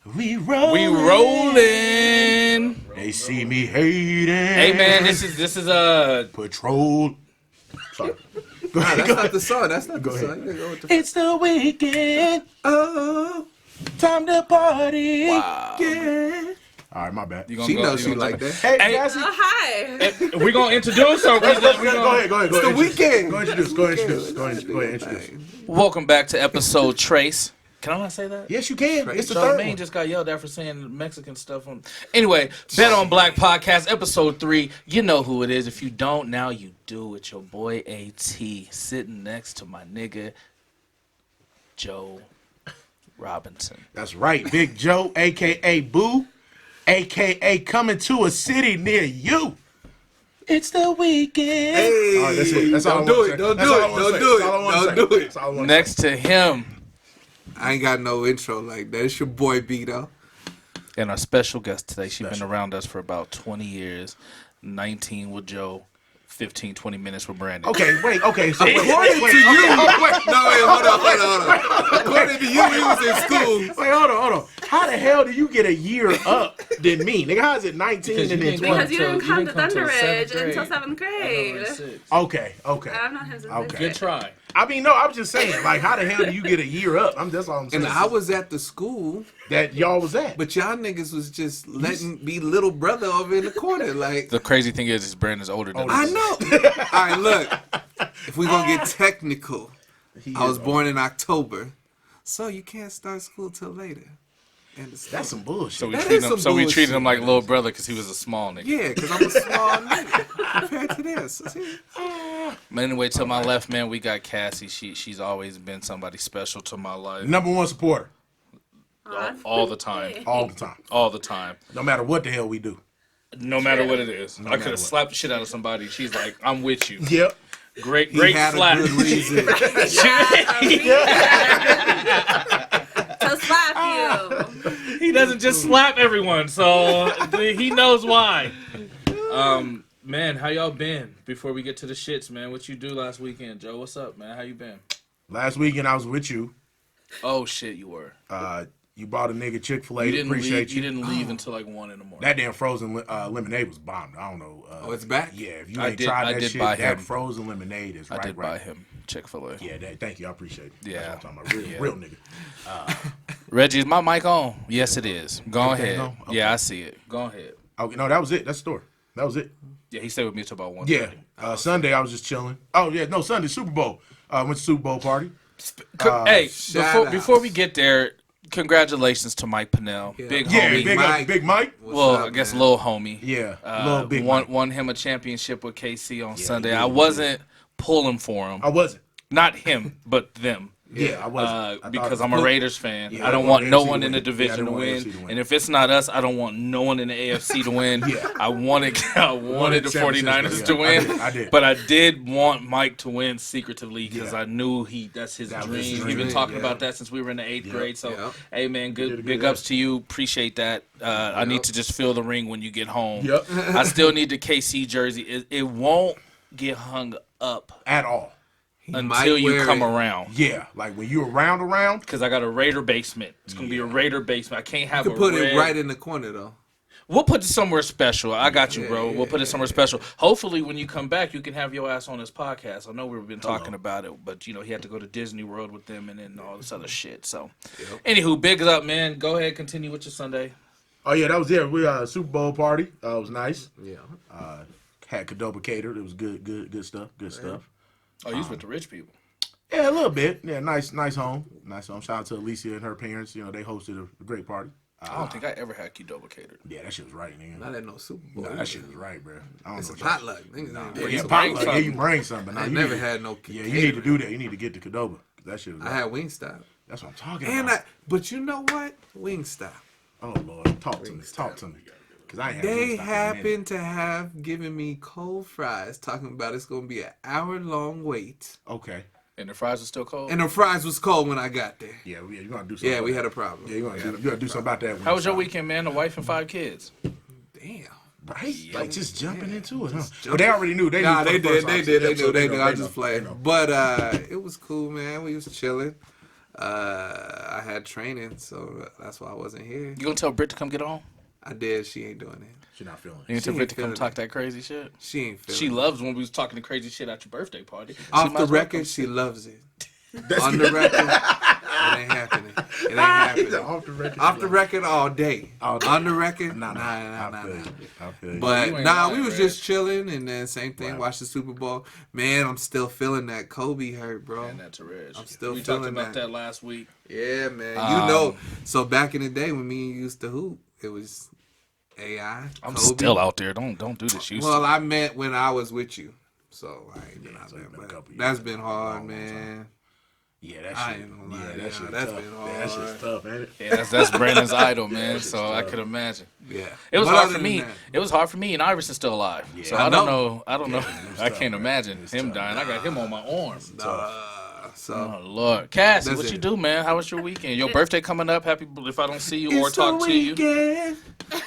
We rolling. We rolling. They see me hating. Hey man, this is Patrol. Sorry. Nah, that's not the song. That's not Go the ahead. song. You gotta go with the It's the weekend. oh Time to party. wow. yeah. All right, my bad. You gonna She go- knows you she gonna like jump that. Hey, Hey. Cassie. Hi. in? We gonna introduce or Go ahead. It's the weekend. Go introduce. Go ahead, introduce. Welcome back to episode Trace. Can I not say that? Yes, you can. It's the third Charmaine one. just got yelled at for saying Mexican stuff on. Anyway, Bet on Black podcast episode 3. You know who it is. If you don't, now you do. It's your boy AT sitting next to my nigga Joe Robinson. That's right, Big Joe, a.k.a. Boo, a.k.a. coming to a city near you. It's the weekend. Hey, All right, that's it. That's all don't I do wanna it. say. Don't That's do all I it. wanna Don't say. do it. That's all I wanna Don't say. do it. That's all I wanna Next to him I ain't got no intro like that. It's your boy Bito. and our special guest today. She's been around us for about 20 years. 19 with Joe. 15, 20 minutes with Brandon. Okay, wait. Okay, so According to you, hold on. According to you, he was in school. Wait, hold on. How the hell do you get a year up than me? Nigga, how is it 19 Because and you then didn't 20? Because you didn't come to Thunder Ridge until until 7th grade. Okay. I've known him since Okay. fifth Good grade. try. I mean, no, I was just saying, like, how the hell do you get a year up? That's all I'm saying. And I was at the school, that y'all was at. but y'all niggas was just letting be little brother over in the corner. Like, The crazy thing is Brandon's older than I us. know. All right, look. If we gonna get technical, I was born in October, so you can't start school till later. And That's some bullshit. So we That treated is him. some So we treated him bullshit. like little brother because he was a small nigga. yeah, because I'm a small nigga compared to this. See? But anyway, to my left, man, we got Cassie. She's always been somebody special to my life. Number one supporter All the time. all the time. All the time. No matter what the hell we do. No matter what it is. I matter could have what. slapped the shit out of somebody. She's like, I'm with you. Yep. Great He had slap. a good reason. To slap you. He doesn't just slap everyone, so he knows why. Man, how y'all been? Before we get to the shits, man, what you do last weekend, Joe? What's up, man? How you been? Last weekend I was with you. Oh shit, you were. You bought a nigga Chick-fil-A. You didn't Appreciate leave. You didn't leave until like 1 in the morning. That damn frozen lemonade was bombed. I don't know. Oh, it's back? Yeah, if you I ain't did- tried I that did shit, buy that him. frozen lemonade is I right. did buy him Chick-fil-A. Yeah, thank you. I appreciate it. Yeah. That's what I'm talking about. Real nigga. Reggie, is my mic on? Yes, it is. Go Okay, ahead. no? Okay. Yeah, I see it. Go ahead. Okay, no, that was it. That's the story. That was it. Yeah, he stayed with me until about 1:30. Yeah. Sunday I was just chilling. Oh yeah, no, Sunday Super Bowl. Went to Super Bowl party. Hey, shout before outs. we get there, congratulations to Mike Pennell. Yeah. Big Yeah, homie. big Mike. Big Mike. What's Well, up, I guess man? little homie. Yeah, little big Mike. Won him a championship with KC on Sunday. he did, I he wasn't pulling for him. I wasn't. Not him, but them. Yeah, I wasn't. I thought Because it I'm a was- Raiders fan. Yeah, I don't I want want no AFC one to in the win. Yeah, I division didn't to want win. AFC to win. And if it's not us, I don't want no one in the AFC to win. Yeah. I wanted the San 49ers Francisco, to yeah. win. I did. But I did want Mike to win secretively because Yeah. I knew that's his That was dream. his He's been dream, talking yeah. about that since we were in the 8th grade. So, Yep. hey, man, did a big good ups to you. Appreciate that. I need to just fill the ring when you get home. Yep. I still need the KC jersey. It won't get hung up At all. until you wear come it. around. Yeah, like when you're around. Because I got a Raider basement. It's going to be a Raider basement. I can't have You a could put red. it right in the corner though. We'll put it somewhere special. I got you, bro. Yeah, We'll put it somewhere special. Hopefully, when you come back, you can have your ass on this podcast. I know we've been talking about it, but, he had to go to Disney World with them and then all this other shit. So, anywho, big up, man. Go ahead. Continue with your Sunday. Oh yeah, that was it. We Super Bowl party. It was nice. Yeah. Had Cadoba catered. It was good stuff. Good stuff. Oh, you was with the rich people. Yeah, a little bit. Yeah, nice home. Nice home. Shout out to Alicia and her parents. They hosted a great party. I don't think I ever had Qdoba catered. Yeah, that shit was right, nigga. Not at no Super Bowl. Nah, that shit was right, bro. I don't It's know a what y'all- potluck. Niggas ain't Yeah, bring yeah, some- bring potluck. Yeah, you something. bring something. Nah, I you never need- had no. Yeah, you need to do that. You need to get the Cadoba. That shit was I right. had Wingstop. That's what I'm talking And about. but you know what? Wingstop. Oh Lord, talk to me. Talk to me. Cause I ain't had They Wingstop in a minute. happen to have given me cold fries, talking about it's gonna be an hour-long wait, Okay. And the fries are still cold? and the fries was cold when I got there. Yeah, you're gonna do something. Yeah, about we that. had a problem. Yeah, you gotta do something about that. How was your Wingstop. weekend, man? A wife and 5 kids. Damn. Right? Like just jumping into it, huh? Just But they already knew. They Nah, knew they for the did. first They episode. did. They Episode, knew. They knew. I know, just they played. know. But it was cool, man. We was chilling. I had training, so that's why I wasn't here. You gonna tell Britt to come get on? I did. She ain't doing it. She not feeling You it. gonna tell She Britt ain't to come feeling talk it. that crazy shit? She ain't feeling She it. loves when we was talking the crazy shit at your birthday party. She Off might the as well record, come she sit. loves it. On the record, it ain't happening. It ain't happening. Off the record. Off the record all day. All day. On the record, Nah. nah. I feel you. I feel you. But You ain't nah, lying, we was Reg. just chilling, and then same thing. Right. Watch the Super Bowl. Man, I'm still feeling that Kobe hurt, bro. And that to Reg. I'm still we talked feeling about that. that last week. Yeah, man. You know, so back in the day when me and you used to hoop, it was AI. I'm Kobe. still out there. Don't do this. Well, I meant when I was with you, so I ain't been out so there. it's been a But couple that's years. been Long, hard, long man. Yeah, that I shit. ain't gonna lie, Yeah, yeah, that shit. that's tough. been Yeah, that shit's hard. tough, ain't it? Yeah, that's Brandon's idol, man. So I could imagine. Yeah, It was But hard other for than me. that- It was hard for me, and Iverson's still alive. Yeah. So I I don't know. know. I don't know. it's I tough, can't man. imagine It's him tough. dying. I got him on my arm. So Oh Lord, Cassie, That's what it. you do, man? How was your weekend? Your birthday coming up. Happy if I don't see you or talk to you.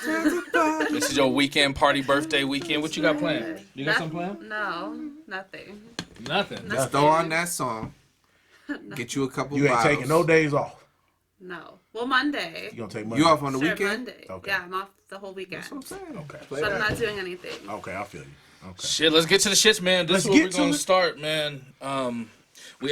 This is your weekend party, birthday weekend. What you got planned? You got something planned? No, nothing. Nothing. Just throw on that song. Get you a couple You ain't bottles. taking no days off. No. Well, Monday. You gonna take Monday? You off on the Sure, weekend? Monday. Okay. Yeah, I'm off the whole weekend. That's what I'm saying. Okay. Play So I'm that. not doing anything. Okay, I feel you. Okay. Shit, let's get to the shits, man. This Let's is where get we're to gonna it. start, man.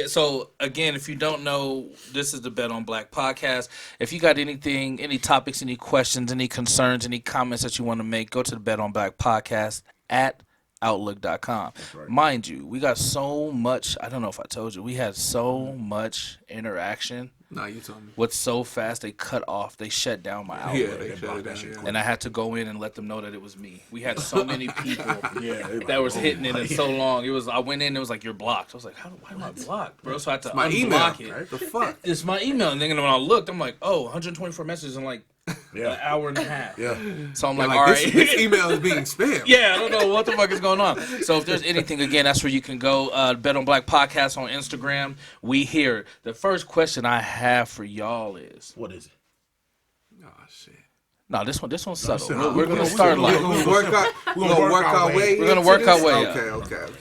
So again, if you don't know, this is the Bet on Black podcast. If you got anything, any topics, any questions, any concerns, any comments that you want to make, go to the Bet on Black podcast at outlook.com. right. Mind you, we got so much, I don't know if I told you, we had so much interaction No, you told me. with so fast they cut off, they shut down my outlook. Yeah, they shut blocked it that down. shit Yeah. And I had to go in and let them know that it was me. We had so many people Yeah, they that like, was oh, hitting it in yeah. so long. It was I went in, it was like you're blocked. I was like, why am I blocked, bro? So I had to My unblock email. it. The fuck? It's my email, and then when I looked, I'm like, oh, 124 messages in like an Yeah. hour and a half. Yeah. So I'm like, Like, all this, right. this email is being spammed. Yeah, I don't know what the fuck is going on. So if there's anything, again, that's where you can go. Bet on Black Podcast on Instagram. We here. The first question I have for y'all is, What is it? Oh shit. no, this one's subtle. simple. We're gonna We start gonna- like We're gonna work our way. We're gonna into work this? our way up. Okay.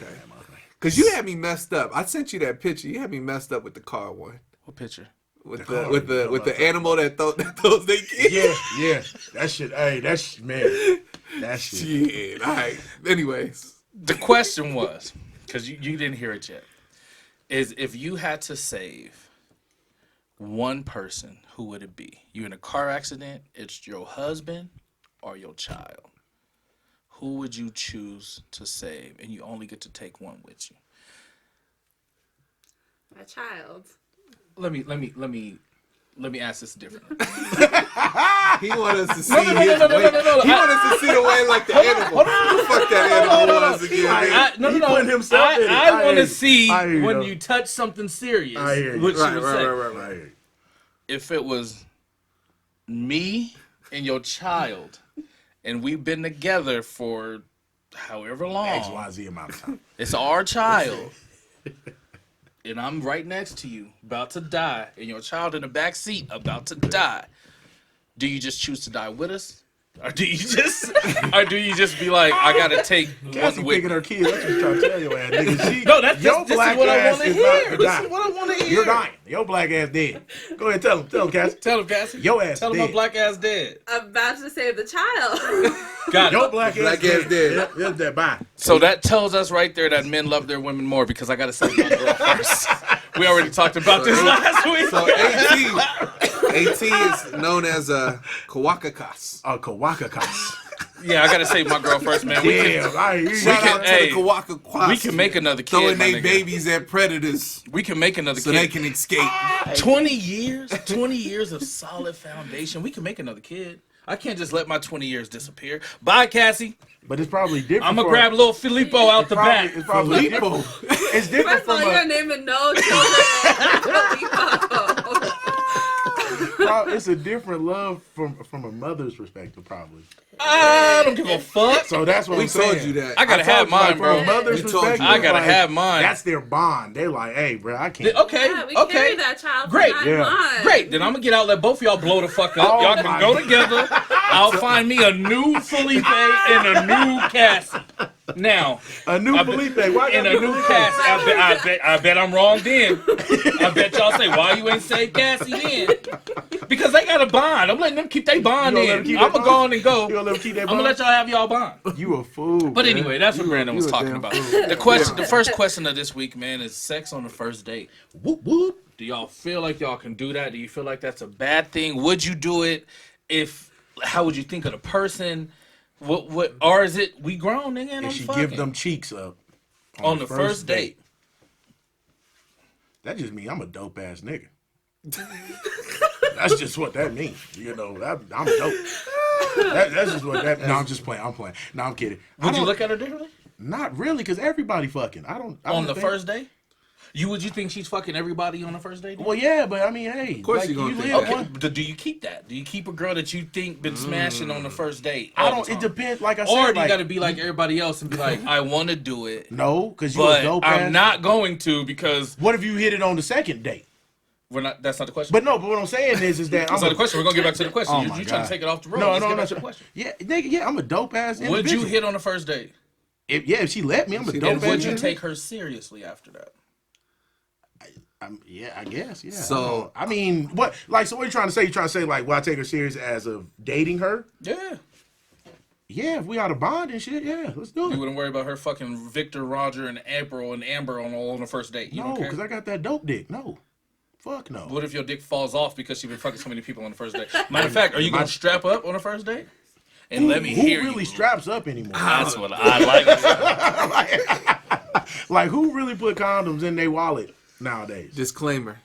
Cause you had me messed up. I sent you that picture. You had me messed up with the car one. What picture? With car, the animal that throws they kids. Yeah. That shit. Hey, that's man. That shit. Shit. All right. Anyways. The question was, because you didn't hear it yet, is if you had to save one person, who would it be? You in a car accident, it's your husband or your child. Who would you choose to save? And you only get to take one with you. My child. Oh, Let me ask this differently. He wanted us to see his way. He wanted us to see the way like the animal. Who the fuck that animal was again? No. He putting himself in it. I I want hear to you. see I hear you, when though. you touch something serious. I hear you. What you would say. Right. If it was me and your child, and we've been together for however long, XYZ amount of time. it's our child, and I'm right next to you, about to die, and your child in the back seat, about to die, do you just choose to die with us? Or do you just be like, I gotta take Cassie one with picking her kids. That's what I'm trying to tell you, ass nigga. No, this Your is black what I ass want to is about hear. to This die. is what I want to hear. You're dying. Your black ass dead. Go ahead, tell him, Cassie. Tell him, Cassie. Your ass Tell him dead. my black ass dead. I'm about to save the child. Got Your it. black ass dead. Yep, that bye. So that tells us right there that men love their women more because I gotta say my girl first. We already talked about this last week. So AT is known as a Kawakakas. Kawakakas. Yeah, I gotta say my girl first, man. We can, Damn, I hear you. Shout can- out hey, to the Kawakakas. we can make another kid, throwing my their nigga. babies at predators we can make another so kid. they can escape. 20 years of solid foundation. We can make another kid. I can't just let my 20 years disappear. Bye, Cassie. But it's probably different. I'm gonna grab little Filippo out the back. It's probably Filippo. It's different First of all, from you're a. naming no children. It's a different love from a mother's perspective, probably. I don't give a fuck. So that's what We I'm saying. told you that. I gotta I have told you, like, mine, bro. From a mother's We told you perspective, I gotta like, have mine. That's their bond. They're like, hey, bro, I can't. Okay, Yeah, we okay. carry that child Great. for 9 Yeah. months. Great. Then I'm gonna get out, let both of y'all blow the fuck up. Oh Y'all can my go God. together. I'll find me a new Felipe and a new Cassie. Now, A new Felipe. Why in a y'all new Felipe? cast, I bet I'm wrong then. I bet y'all say, why you ain't say Cassie then? Because they got a bond. I'm letting them keep their bond You gonna let in. them keep I'm their going to go bond? on and go. You gonna let them keep their I'm going to bond? let y'all have y'all bond. You a fool. But man. anyway, that's what Brandon was you a talking damn about. fool. The first question of this week, man, is sex on the first date. Whoop whoop. Do y'all feel like y'all can do that? Do you feel like that's a bad thing? Would you do it? How would you think of the person? What or is it we grown, nigga, and And I'm she fucking give them cheeks up on the first date? That just means I'm a dope ass nigga. That's just what that means. You know, I'm dope. That's just what that. No, I'm just playing. I'm playing. No, I'm kidding. Would you look at her differently Not really, because everybody fucking. I don't on the think- first date? Would you think she's fucking everybody on the first date? Well, yeah, but I mean, hey, of course you gonna think live that. one. Okay, do you keep that? Do you keep a girl that you think been smashing on the first date? I all don't. the It time? depends. Like I said, Or do you like, got to be like everybody else and be like, I want to do it, no, because you a but dope I'm ass. not going to because What if you hit it on the second date? we're not. That's not the question. But no, but what I'm saying is that That's I'm not the question. We're gonna get back to the question. Oh You're my trying God. to take it off the road. No, Let's no, get no. back to the question. Yeah, nigga, yeah, I'm a dope ass. Would individual. you hit on the first date? If she let me, I'm a See, dope And ass. would you individual. take her seriously after that? Yeah, I guess. Yeah. So- I mean, what? Like, so what are you trying to say? You trying to say like, will I take her serious as of dating her? Yeah. Yeah, if we out of bond and shit, yeah, let's do You it. wouldn't worry about her fucking Victor, Roger, and April and Amber on the first date. You No, don't care. because I got that dope dick. No, fuck no. What if your dick falls off because you've been fucking so many people on the first date? Matter of fact, are you gonna strap up on the first date? And let me Who hear really you. straps up anymore? That's what I like. Like, who really put condoms in their wallet nowadays? Disclaimer.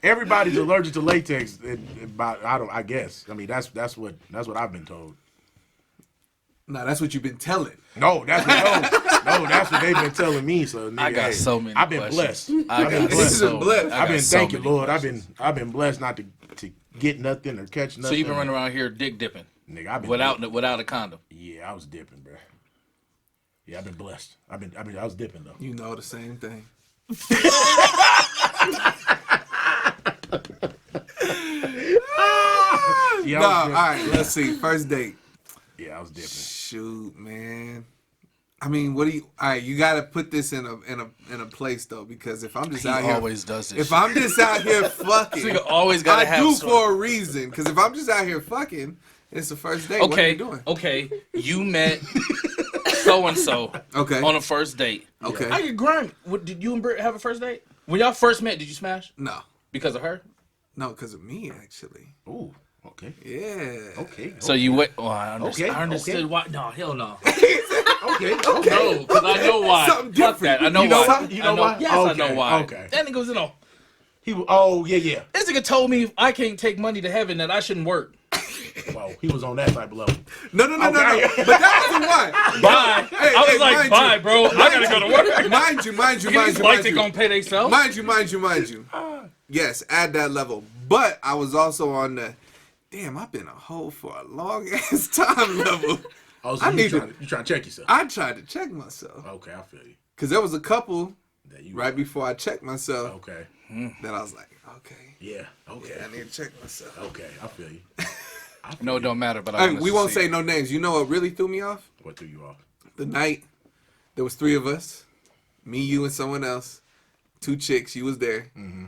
Everybody's allergic to latex. I guess. I mean, that's what I've been told. No, that's what you've been telling. No, that's what they've been telling me. So nigga, I got hey, so many I've been questions. blessed. I got blessed. so blessed. many- I I've got been so thank you, many Lord. questions. I've been blessed not to get nothing or catch nothing. So you've been running around here dick dipping Nigga, I've been without a condom. Yeah, I was dipping, bro. Yeah, I've been blessed. I was dipping though. You know the same thing. Yeah, No, I all was right, let's see. First date. dipping. Yeah, I was dipping. Shoot, man. I mean, what do you? All right, you got to put this in a place though, because if I'm just He out here, always does this. if I'm just out here fucking, This nigga always gotta I have do some- for a reason. Because if I'm just out here fucking, it's the first date. What are you doing? Okay, you met so and so Okay. on a first date. Okay. I get grimy. Did you and Britt have a first date? When y'all first met, did you smash No, because of her? no, because of me actually. Ooh, okay. Yeah. Okay. So you went. Oh, I understood. Okay, I understood okay. why. No, hell no. Okay. Okay. No, because I know why. Something Fuck different. that. I know You know why. why? You know I why? Yes, I know Okay, why. okay. That nigga was in a. Oh yeah. This nigga told me if I can't take money to heaven that I shouldn't work. Wow, he was on that type of level. No. Okay. But that wasn't why. Bye. Hey, I was hey, like, mind bye, you. bro. I gotta go to work. Mind you. These lights ain't gonna pay themselves. Mind you. Yes, at that level. But I was also on the, damn, I've been a hoe for a long ass time level. Oh, so I you need trying to check yourself? I tried to check myself. Okay, I feel you. Because there was a couple That you right before I checked myself Okay. that I was like, okay, Yeah. Okay. I need to check myself. Okay, I feel you. No, it don't matter. But Hey, we won't say no names. You know what really threw me off? What threw you off? The night, there was 3 of us. Me, you, and someone else. 2 chicks. You was there. Mm-hmm.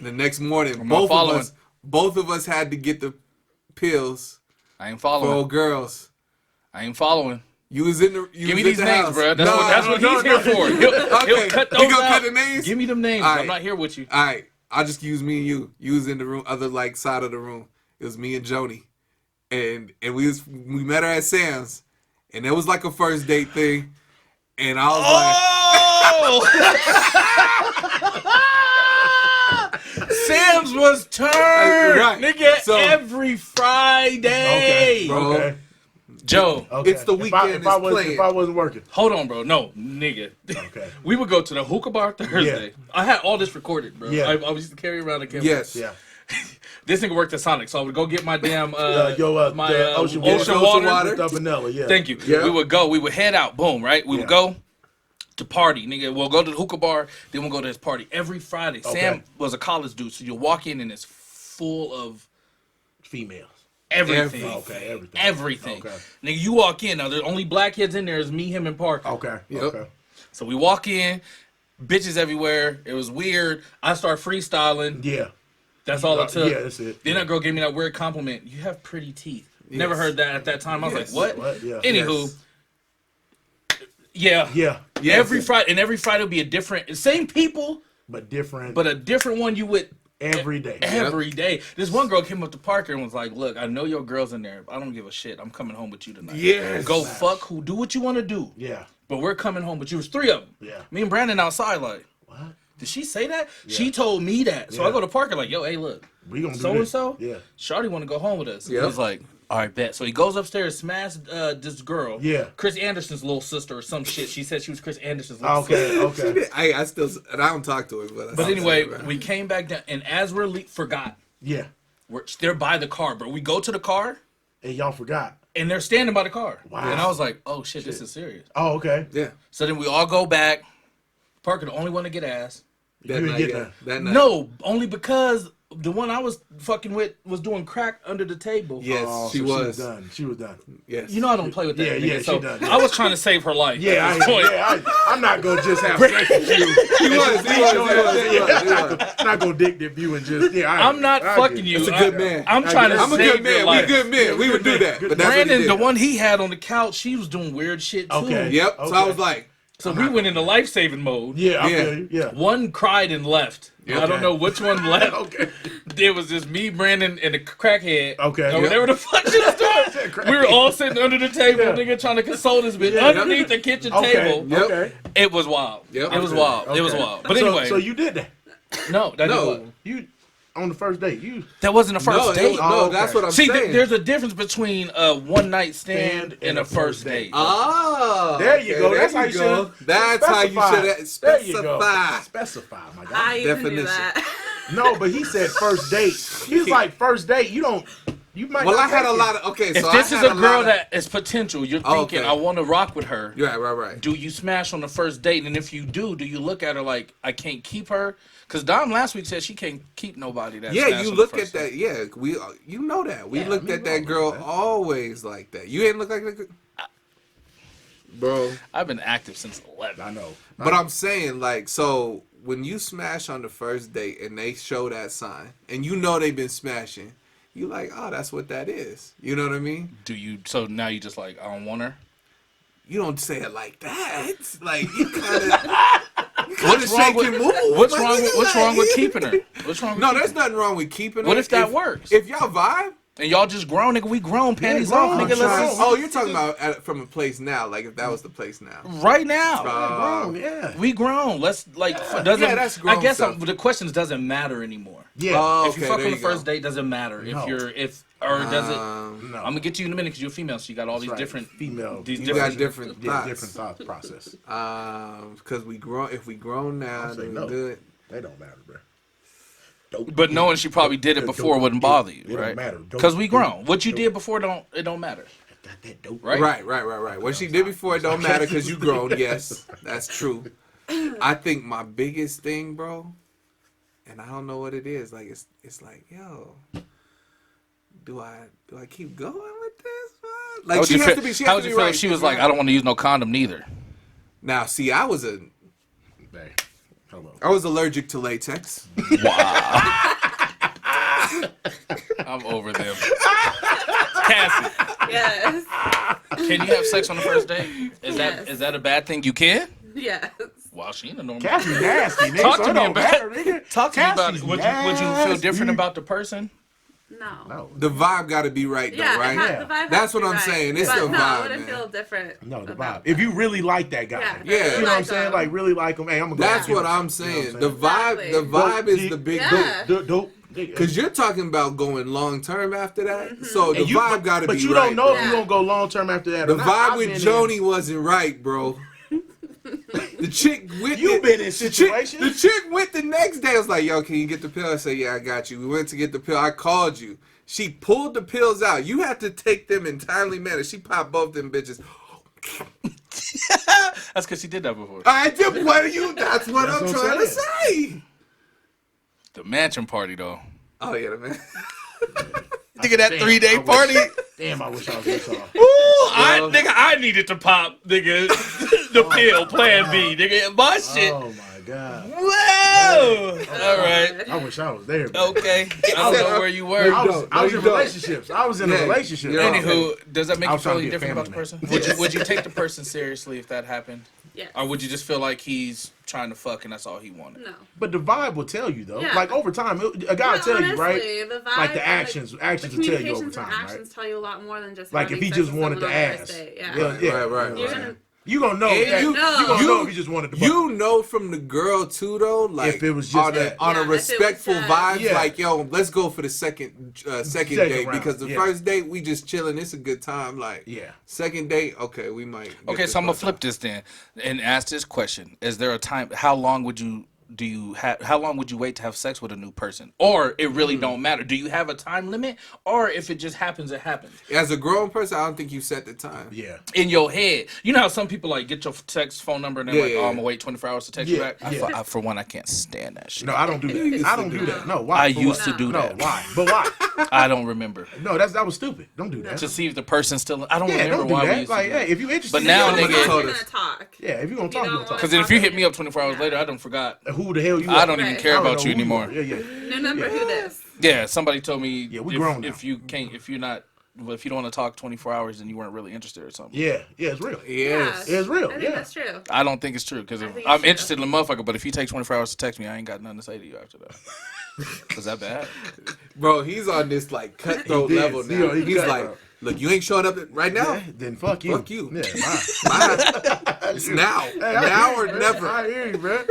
The next morning, both of us had to get the pills I ain't for following. old girls. I ain't following. You was in the. You Give me was these at the names, house. bro. That's No, what no, he's here for. He'll cut those He gonna out. cut the names? Give me them names. All I'm right. not here with you. All right, I'll just use me and you. You was in the room, other like side of the room. It was me and Joni, and we met her at Sam's, and it was like a first date thing, and I was Sam's was turned, Right. nigga, So- every Friday. Okay. Bro. Okay. Joe, Okay. It's the weekend, If I it's playing. wasn't working. hold on, bro. No, nigga. Okay. We would go to the hookah bar Thursday. Yeah. I had all this recorded, bro. Yeah. I used to carry around a camera. Yes. Yeah. This nigga worked at Sonic, so I would go get my damn my the ocean water. water. With the vanilla. Yeah. Thank you. Yeah. We would head out, boom, right? We would Yeah. go to party, nigga. We'll go to the hookah bar, then we'll go to this party every Friday. Okay. Sam was a college dude, so you walk in and it's full of Females. Everything. Okay, everything. Everything. Okay. Nigga, you walk in. Now, there's only black kids in there. It's me, him, and Parker. Okay. Yep. Okay. So we walk in, bitches everywhere. It was weird. I start freestyling. Yeah. That's all it took. Yeah, that's it. Then that girl gave me that weird compliment. You have pretty teeth. Never heard that at that time. I was Yes. like, what? What? Yeah. Anywho. Yeah. Yeah. Yes. Every Friday would be a different, same people, But different. but a different one you would every day. every day. This one girl came up to Parker and was like, look, I know your girl's in there. But I don't give a shit. I'm coming home with you tonight. Yes. Go fuck who, do what you want to do. Yeah. But we're coming home with you. It was 3 of them. Yeah. Me and Brandon outside like, What? did she say that? She told me that. So I Yeah. go to Parker like, yo, hey, look, We gonna do so and this. so. Yeah. Shawty want to go home with us. Yep. He was like, all right, bet. So he goes upstairs, smashed this girl. Yeah. Chris Anderson's little sister or some shit. She said she was Chris Anderson's little sister. Okay. Okay. I still, and I don't talk to her, but. But anyway, we came back down, and as we're forgot, Yeah. they're by the car, but we go to the car, And y'all forgot. and they're standing by the car. Wow. And I was like, oh shit, this is serious. Oh, okay. Yeah. So then we all go back. Parker, the only one to get ass. That didn't night, get yeah. that. That night. No, only because the one I was fucking with was doing crack under the table. Yes, Oh, she so was. done. She was done. Yes. You know I don't play with that. Yeah, nigga, yeah, so she done. I was trying to save her life. Yeah, at this point. I'm not gonna just have sex with you. He was. I'm not gonna dick dip you and just. Yeah, I'm not fucking you. That's a good man. I'm trying to I'm a save good man. your life. We good men. We would do that. But that's what he Brandon, did. the one he had on the couch, she was doing weird shit too. Okay. Yep. So I was like, So we went into life saving mode. Yeah, I Yeah. feel you. Yeah. One cried and left. I don't know which one left. Okay. There was just me, Brandon, and the crackhead. Okay. Or Yep. whatever the fuck she was doing. We were all sitting under the table, Yeah. nigga, trying to console this bitch Yeah. underneath the kitchen Okay. table. Yep. Okay. It was wild. Yep. It was wild. It was Okay. wild. But So- anyway, so you did that. no, that No. wasn't. You on the first date. You That wasn't a first no, date. no, Oh, okay. that's what I'm See, saying. there's a difference between a one night stand and a first date. Oh, There you go. That's how you go. should. That's how you should There you go. specify. Specify, my guy. I even knew Definition. that. No, but he said first date. He's like first date. You don't. You might. Well, not I had take a it. lot of. Okay, If so this I is had a girl lot of, that is potential, you're Oh, thinking, okay. I want to rock with her. Right. Do you smash on the first date? And if you do you look at her like, I can't keep her? Because Dom last week said she can't keep nobody that Yeah, smashed you on the look first at date. that. Yeah, you know that. We Yeah, looked I at mean, that girl that. always like that. You ain't look like that, bro. I've been active since 11. I know. But I'm saying, like, so when you smash on the first date and they show that sign, and you know they've been smashing, you like, oh, that's what that is. You know what I mean? Do you? So now you just like, I don't want her. You don't say it like that. Like you kind of What's wrong shake with and move. What's My wrong? nigga, What's wrong with like- keeping her? What's wrong? With No, keeping there's her? nothing wrong with keeping her. What if that works? If y'all vibe. And y'all just grown, nigga. We grown. Panties grown. off, nigga. I'm Let's trying- just, Oh, you're talking about from a place now. Like if that was the place now. right now. Grown, yeah. We grown. Let's like doesn't. Yeah, that's grown I guess stuff. the question is, doesn't matter anymore. Yeah. Oh, If you okay, fuck there on the you go. first date, doesn't matter. No. Does it? Um, No. I'm gonna get to you in a minute because you're a female, so you got all these Right. different female. These You got different Yeah, thoughts. different thought process. Because we grown. If we grown now, I'll say then no. we good. They don't matter, bro. But knowing she probably did it before wouldn't bother you, It don't right? matter. Because we grown. What you did before don't matter, Got that dope. right? Right. What she did before it don't matter because you grown. Yes, that's true. I think my biggest thing, bro, and I don't know what it is. Like it's like, yo, do I keep going with this? Man? Like she has to be. She how has would to you be feel right. if she was like, I don't want to use no condom neither? Now, see, I was Hello. allergic to latex. I'm over them. Cassie, Yes. can you have sex on the first date? Is Yes. that a bad thing? You can? Yes. Wow, she in the normal. Cassie nasty, nigga. Talk so to it me don't about matter, nigga. Talk to me about it. Cassie's Would you feel nasty. different about the person? No. No. The vibe got to be right, though, Yeah, right? the vibe has That's to what be I'm right. saying. It's but the no, vibe, I wouldn't man. feel different. No, the about vibe. If that. you really like that guy. Yeah. Yeah. You know what I'm saying? Like, really like him. Hey, I'm gonna go. That's get what him. I'm You saying. know The what I'm vibe, Exactly. the vibe is Dope. the big Yeah. dope. Dope. Because you're talking about going long term after that, so the And you- vibe got to be But you right. don't know if Yeah. you're gonna go long term after that. The or not. vibe I've with been in- Joni wasn't right, bro. The chick with You been in the chick, situations. the chick went the next day. I was like, "Yo, can you get the pill?" I said, "Yeah, I got you." We went to get the pill. I called you. She pulled the pills out. You had to take them in timely manner. She popped both them bitches. That's because she did that before. I did. What are you? That's what I'm what I'm trying to saying. say. The mansion party though. Oh yeah, man. Nigga, that Damn, 3-day I wish- party. Damn, I wish I was with y'all. Ooh, nigga, I needed to pop, nigga, the pill, Plan B, nigga, my shit. Oh my god. Whoa! All right. I wish I was there. Man. Okay. I don't know where you were. I was No, in you don't. relationships. I was in a Yeah, relationship. yeah. Anywho, does that make I you was feel trying to any get different about the family, person? Would you take the person seriously if that happened? Yes. Or would you just feel like he's trying to fuck and that's all he wanted? No. But the vibe will tell you though. Yeah. Like over time, a guy will But tell you, right? honestly, the vibe, Like the actions the will tell you over communications and time, actions right? tell you a lot more than just Like if having he sex just with wanted to someone on the ass. first date. Yeah. Right. You're gonna. You gonna know And that. you- You gonna know if he just wanted to. You know from the girl too though, like If it was just on that. a Yeah, if it was respectful just- vibes, Yeah. like yo, let's go for the second date round, because the yeah. first date we just chilling. It's a good time. Like Yeah. second date, okay, we might. get Okay, this so I'm gonna first flip this then and ask this question: is there a time? How long would you How long would you wait to have sex with a new person? Or it really don't matter. Do you have a time limit? Or if it just happens, it happens. As a grown person, I don't think you set the time. Yeah. In your head, you know how some people like get your text phone number and they're Yeah, like, yeah, "Oh, yeah. I'm gonna wait 24 hours to text you Yeah, back." yeah. For one, I can't stand that shit. No, I don't do You used that. I to don't do do that. that. No, why? I For used what? to do No, that. why? But why? I don't remember. No, that was stupid. Don't do that. To see if the person's still. I don't Yeah, remember don't do why we that. used Like, to do hey, if you interested, But now, Somebody nigga- told You're us. gonna talk. yeah, if you gonna talk, You you don't gonna Because talk. if you hit me up 24 hours later, I don't forgot. Who the hell you? I are? don't even Right. care I don't about know you who anymore. are. Yeah. New number, who this? Yeah, somebody told me. Yeah, we grown now. If you can't, if you're not, well, if you don't want to talk 24 hours, then you weren't really interested or something. Yeah, it's real. Yes. It's real, I think yeah. that's true. I don't think it's true because think it's I'm true. interested in the motherfucker, but if you take 24 hours to text me, I ain't got nothing to say to you after that. Is that bad? Bro, he's on this like cutthroat He did. level He- now. he He's like, cutthroat. look, you ain't showing up right now. Yeah, then fuck you. Fuck you. Yeah, bye. Bye. It's now. Hey, I Now hear or you, man. never. I hear you, man.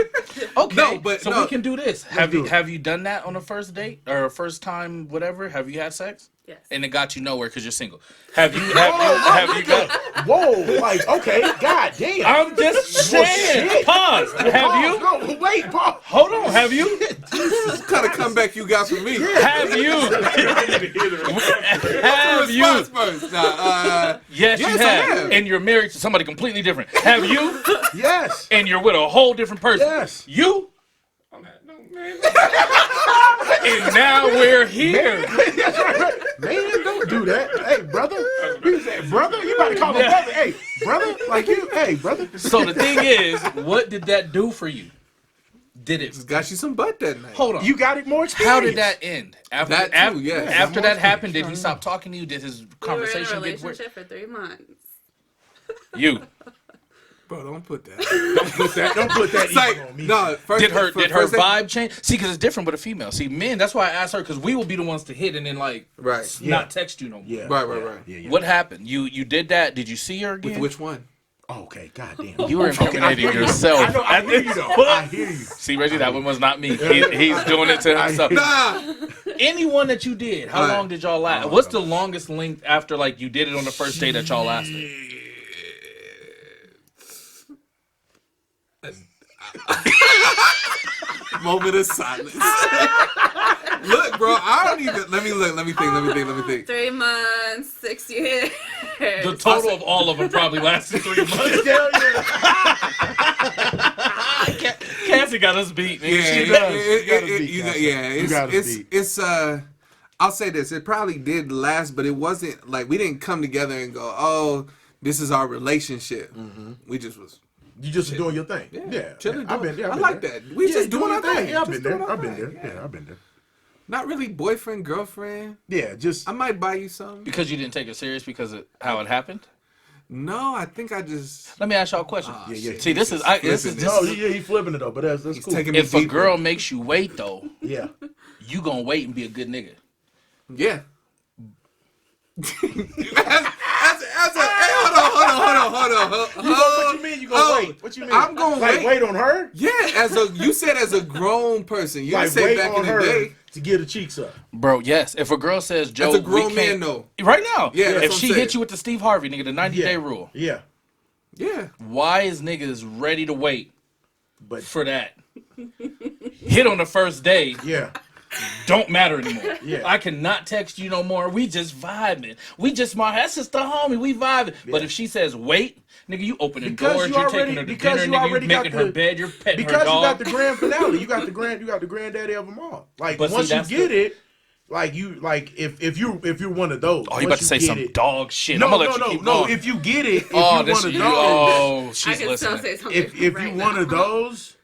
Okay, No, but so no. we can do this. Have do you it. have you done that on a first date or a first time, whatever? Have you had sex? Yes. And it got you nowhere because you're single. Have you have you got? Whoa, like okay, god damn. I'm just Well, saying. shit. Pause. Have you? No, wait, Paul. Hold on. Have you? What kind of comeback you got from me? Have you? Have you? Response first. Nah, Yes, Yes, you I have. have. And you're married to somebody completely different. Have you? Yes. And you're with a whole different person. Yes. You? And now we're here. That's right. Man, don't do that. Hey, brother. He said, brother, you about to call him brother. Hey, brother, like you. Hey, brother. So the thing is, what did that do for you? Did it? just got you some butt that night. Hold on. You got it more experience. How did that end? After, That too, after, yeah. after that happened, did he stop talking to you? Did his We were in a conversation get worse? relationship for 3 months. You. Bro, don't put that. Don't put that. Don't put that It's like, ego on me. no, first, Did her first thing- vibe change? See, because it's different with a female. See, men, that's why I asked her, because we will be the ones to hit and then like Right. not text you no more. Yeah. Right. Yeah. What happened? You did that? Did you see her again? With which one? Okay, goddamn. You were Okay, I incriminating hear you. yourself. I know. I hear you though. I hear you. See, Reggie, that one was not me. He's doing it to himself. Nah. Anyone that you did, how Right. long did y'all last? What's the longest length after like you did it on the first date that y'all lasted? Moment of silence. Look, bro, I don't even. Let me think. 3 months, 6 years. The total of all of them probably lasted 3 months. Hell yeah. Cassie got us beat. Nigga. Yeah, She does. does. You gotta beat Cassie. You gotta beat. it's I'll say this, it probably did last, but it wasn't like we didn't come together and go, oh, this is our relationship. We just was You just doing your thing. Yeah. chilling. I've been there. I like that. We just doing our thing. Yeah, I've been Just there. doing our I've been thing. there. Yeah, I've been there. Not really boyfriend, girlfriend. Yeah, just I might buy you something. Because you didn't take it serious because of how it happened? No, I think I just Let me ask y'all a question. yeah. See, this is no, yeah, he flipping it though, but that's he's cool. taking me if a deeper. girl makes you wait though, Yeah. you gonna wait and be a good nigga. Yeah. Hey, hold on. What you mean you gonna wait? What you mean? I'm gonna like, wait. wait on her? Yeah, you said as a grown person. You Like didn't say wait back on in the her day. to get the cheeks up. Bro, yes. If a girl says, Joe, As a grown we man, can't, though. right now, Yeah, that's if what she I'm hit saying. you with the Steve Harvey, nigga, the 90-day rule, Yeah. Yeah. why is niggas ready to wait But for that? Hit on the first day, yeah. don't matter anymore. Yeah. I cannot text you no more. We just vibing. We just that's just the homie. We vibing. But if she says wait, nigga, you opening Because doors. you You're already- taking her to because dinner. you Nigga, already you got making her the- bed. You're petting Because her you dog. got the grand finale. You got the granddaddy of them all. Like But see, once you that's get the- it, Like if you're one of those. Oh, you once about to say get some it- dog shit. No, I'm gonna let you keep no. going. If you get it, if Oh, you're this one of you. those, Oh, I she's can still listening. say something. if right you're now. one of those,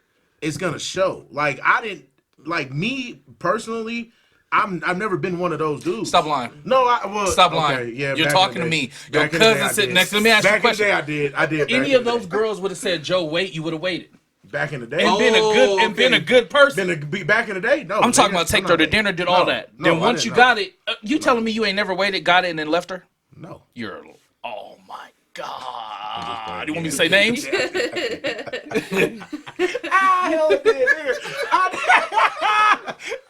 it's gonna show. Like I didn't like me personally. I've never been one of those dudes. Stop lying. No, I well, Stop okay, lying. Yeah, You're back talking in to the me. day. Your Back in the day, cousin I sitting did. next to me. Let me ask you a Back in the day, question. I did. Any back of in the those day. girls would have said, "Joe, wait," you would have waited back in the day, and been a good person. back in the day. No, I'm talking nigga, about take I'm her not to dinner, did no, all that. No, Then I once didn't you know. got it, you telling me you ain't never waited, got it, and then left her? No. You're, oh my God. You want me to say names? I hella did, nigga.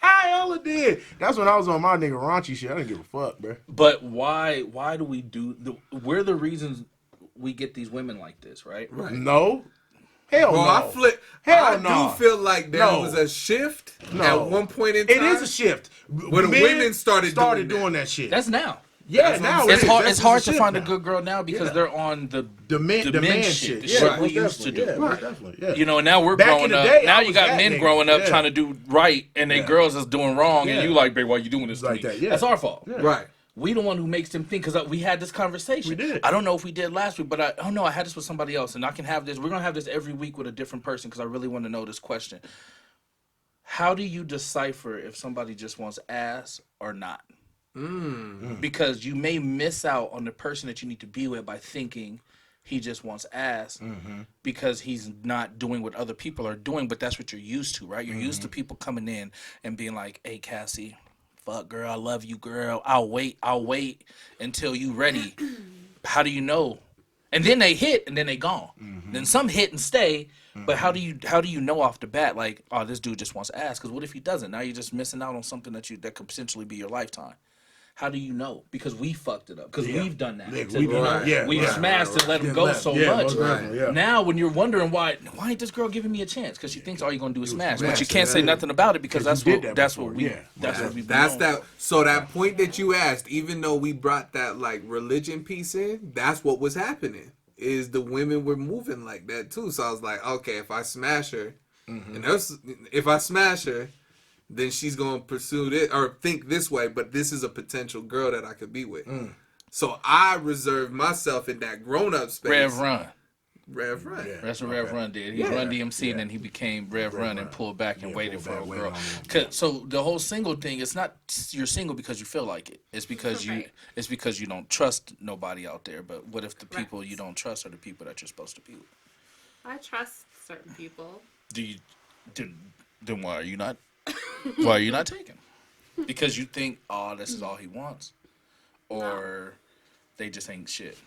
I hella did. That's when I was on my nigga raunchy shit. I didn't give a fuck, bro. But why do we we're the reasons we get these women like this, right? No. Hell Bro, no. I no. do feel like there No. was a shift No. at one point in time. It is a shift. When Men women started doing that shit. That's now. yeah, that's what now I'm it saying. is. It's hard a to shift find a now. good girl now because Yeah. they're on the man shit. the Yeah, shit we most used to do. definitely. Yeah, most definitely. Yeah. You know, and now we're Back in growing the up. day, Now I you was got that men nigga. growing up Yeah. trying to do right, and they Yeah. girls is doing wrong, and Yeah. you like, babe, why you doing this to Like me? that, yeah. That's our fault. Yeah. Right. We the one who makes them think, because we had this conversation. We did. I don't know if we did last week, but I had this with somebody else, and I can have this. We're gonna have this every week with a different person because I really want to know this question. How do you decipher if somebody just wants ass or not? Because you may miss out on the person that you need to be with by thinking he just wants ass because he's not doing what other people are doing, but that's what you're used to, right? You're used to people coming in and being like, "Hey, Cassie, fuck, girl, I love you, girl. I'll wait until you ready." How do you know? And then they hit, and then they gone. Then some hit and stay. But how do you know off the bat, like, oh, this dude just wants ass? Because what if he doesn't? Now you're just missing out on something that could potentially be your lifetime. How do you know? Because we fucked it up. Because we've done that. Nigga, To- we you know, done- yeah, we've right, smashed and let him go left. so Yeah, much. most definitely, yeah. Now when you're wondering why ain't this girl giving me a chance? Because she thinks all you're gonna do is smash. But you smash, can't say yeah. nothing about it because Because you did that that's before, what we yeah. that's what we've been That's known that. for. So that point that you asked, even though we brought that like religion piece in, that's what was happening. Is the women were moving like that too. So I was like, okay, if I smash her, if I smash her, then she's gonna pursue this or think this way. But this is a potential girl that I could be with. So I reserved myself in that grown up space. Rev Run. Rev Run. Yeah. That's what Rev Run did. He run DMC and then he became Rev Run and pulled back and waited for a pulled back, girl. waited on So the whole single thing, it's not you're single because you feel like it. It's because you don't trust nobody out there. But what if the people you don't trust are the people that you're supposed to be with? I trust certain people. Then why are you not? Why are you not taking? Because you think, oh, this is all he wants, or they just ain't shit.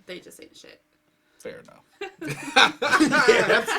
They just ain't shit. Fair enough.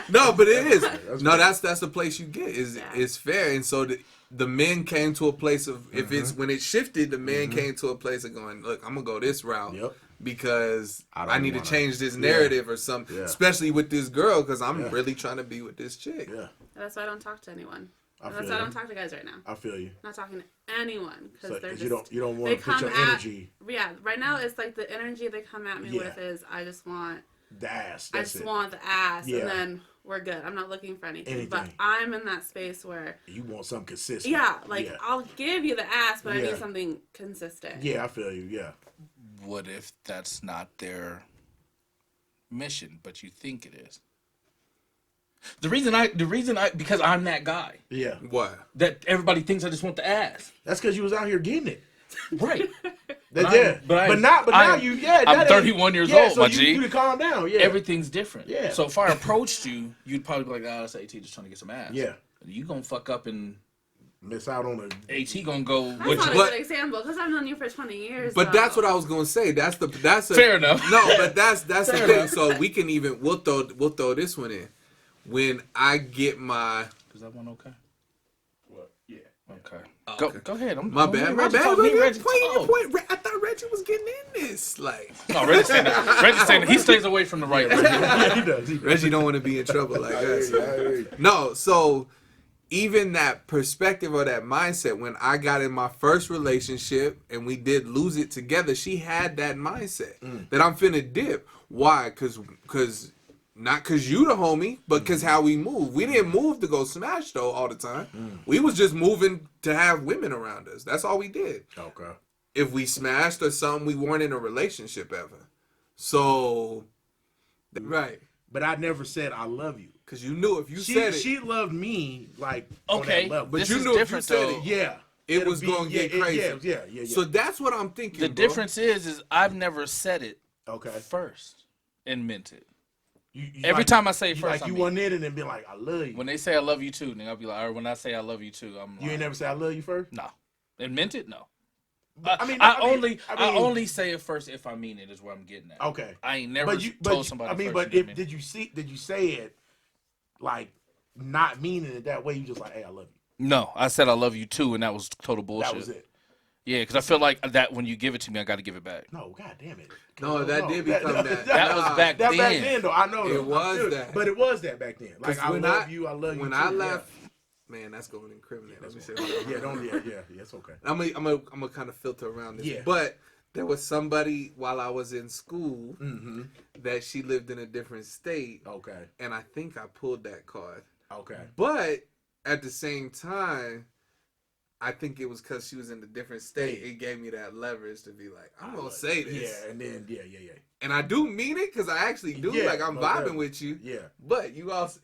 No, but it is. No, that's the place you get. Is Yeah. it's fair, and so the men came to a place of if it's when it shifted, the men came to a place of going, look, I'm gonna go this route. Yep. Because I I, don't need wanna- to change this narrative or something, Yeah. especially with this girl, because I'm really trying to be with this chick. Yeah, That's why I don't talk to anyone. I That's feel why I you. don't talk to guys right now. I feel you. I'm not talking to anyone because So, they're 'cause just you don't want they to put come your at- energy. Yeah, right now it's like the energy they come at me Yeah. with is I just want The ass. I That's just it. want the ass Yeah. and then we're good. I'm not looking for anything. But Anything. I'm in that space where You want something consistent. yeah, like Yeah. I'll give you the ass, but I Yeah. need something consistent. Yeah, I feel you. Yeah. What if that's not their mission, but you think it is? The reason I because I'm that guy Yeah. What? that everybody thinks I just want the ass. That's because you was out here getting it. Right. That, But yeah. I'm- but I'm- now I'm- you. Yeah. I'm that ain't- 31 years yeah, old, so my you, G. You to calm down. Yeah. Everything's different. Yeah. So if I approached you, you'd probably be like, "Oh, that's AT just trying to get some ass." Yeah. You gonna fuck up and Miss out on a. AT gonna go. That's What not you, a But- good example because I've known you for 20 years. But though. that's what I was gonna say. That's a Fair enough. No, but that's the Fair thing. enough. So we can even we'll throw this one in. When I get my Is that one okay? What? Yeah. Okay. Okay. Go ahead. my bad. Reggie talk, Look, me and you're Reggie pointing your talk. point. I thought Reggie was getting in this. Like No, Reggie's saying that he stays away from the right. Yeah, he does. He does. Reggie don't want to be in trouble like I hear us. you, I hear you. No, so even that perspective or that mindset, when I got in my first relationship and we did lose it together, she had that mindset that I'm finna dip. Why? Because Not because you the homie, but because how we move. We didn't move to go smash, though, all the time. We was just moving to have women around us. That's all we did. Okay. If we smashed or something, we weren't in a relationship ever. So, right. But I never said I love you. Because you knew if you said it. She loved me like Okay, on that level. But this you is knew if you different, said though. it, Yeah. it It'll was be- going to get yeah, crazy. Yeah. So that's what I'm thinking, The bro. difference is I've never said it Okay. first and meant it. You Every time I say it you first, like I you mean went in and be like, I love you. When they say I love you too, nigga, I'll be like, or when I say I love you too, I'm You like, ain't never say I love you first? no. And meant it? No. I mean, only say it first if I mean it is where I'm getting at. Okay. I ain't never But told somebody I mean, first but and didn't mean did you say it like not meaning it that way? You just like, hey, I love you. No, I said I love you too, and that was total bullshit. That was it. Yeah, because I feel like that when you give it to me, I got to give it back. No, god damn it. No, that did become that. That was back That then. back then though. I know It though. was I feel that. But it was that back then. Like 'Cause I when love you too. When I left, man, that's going to incriminate. Let me say Yeah, don't yeah, it's okay. I'm gonna kind of filter around this. Yeah. But there was somebody while I was in school Mm-hmm. that she lived in a different state, Okay. and I think I pulled that card. Okay. But at the same time, I think it was because she was in a different state. It gave me that leverage to be like, I'm gonna say this. Yeah, and then yeah. And I do mean it because I actually do. Yeah, Like I'm most vibing definitely. with you. Yeah. But you also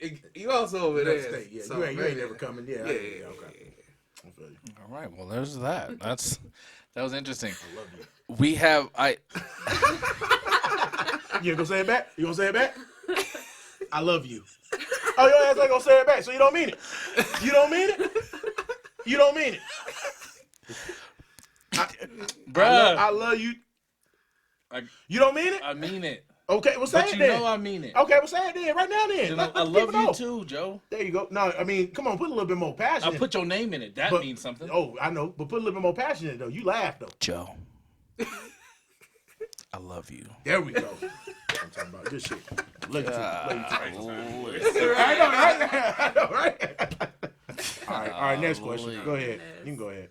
over there. Next state, yeah. So, you ain't man, never coming. Yeah. Yeah. Okay. I feel you. All right, well, there's that. That was interesting. I love you. We have You gonna say it back? You gonna say it back? I love you. Oh, your ass ain't gonna say it back, so you don't mean it. You don't mean it. You don't mean it. bruh. I love you. I- You don't mean it? I mean it. Okay, well say But it you then. know I mean it. Okay, well say it then. Right now then. You know, Let I love people you know. too, Joe. There you go. No, I mean, come on, put a little bit more passion. I in put your name in it. That But- means something. Oh, I know, but put a little bit more passion in it though. You laugh though. Joe. I love you. There we go. I'm talking about this shit. Look at you. Golly. I know, right? I know, right? All right, next question. Go ahead. You can go ahead.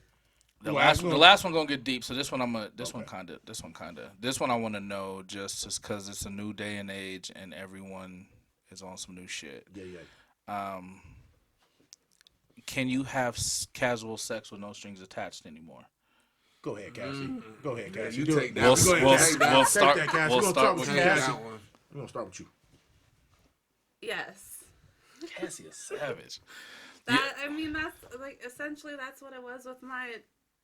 The Well, last I'm one, gonna- the last one gonna get deep. So this one, this one Okay. I want to know just because it's a new day and age and everyone is on some new shit. Yeah. Can you have casual sex with no strings attached anymore? Go ahead, Cassie. Go ahead, Cassie. you Do take it. that. We'll, Go ahead, we'll, Cassie. we'll Take start. that, Cassie. We'll We're gonna start start with with Take Cassie. Cassie. that one. We're gonna start with you. Yes. Cassie is savage. I mean, that's like essentially that's what it was with my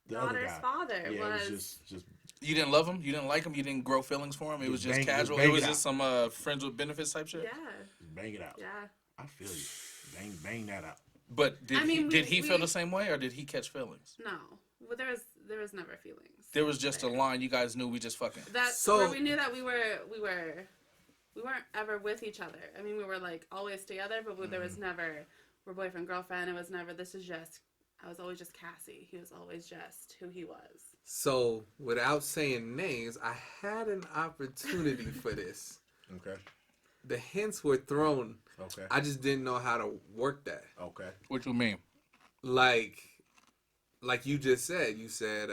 The other daughter's guy. father. Yeah, was it was just You didn't love him. You didn't like him. You didn't grow feelings for him. It was just bang- casual. bang It was it just some friends with benefits type shit. yeah, bang it out. yeah. I feel you. Bang that out. But did I mean, did he feel we- the same way, or did he catch feelings? No, well, there was never feelings. There was just a line you guys knew we just fucking. That's So- where we knew that we weren't ever with each other. I mean, we were like always together, but there was never we're boyfriend girlfriend. It was never. This is just. I was always just Cassie. He was always just who he was. So, without saying names, I had an opportunity for this. Okay. The hints were thrown. Okay. I just didn't know how to work that. Okay. What you mean? Like you just said. You said,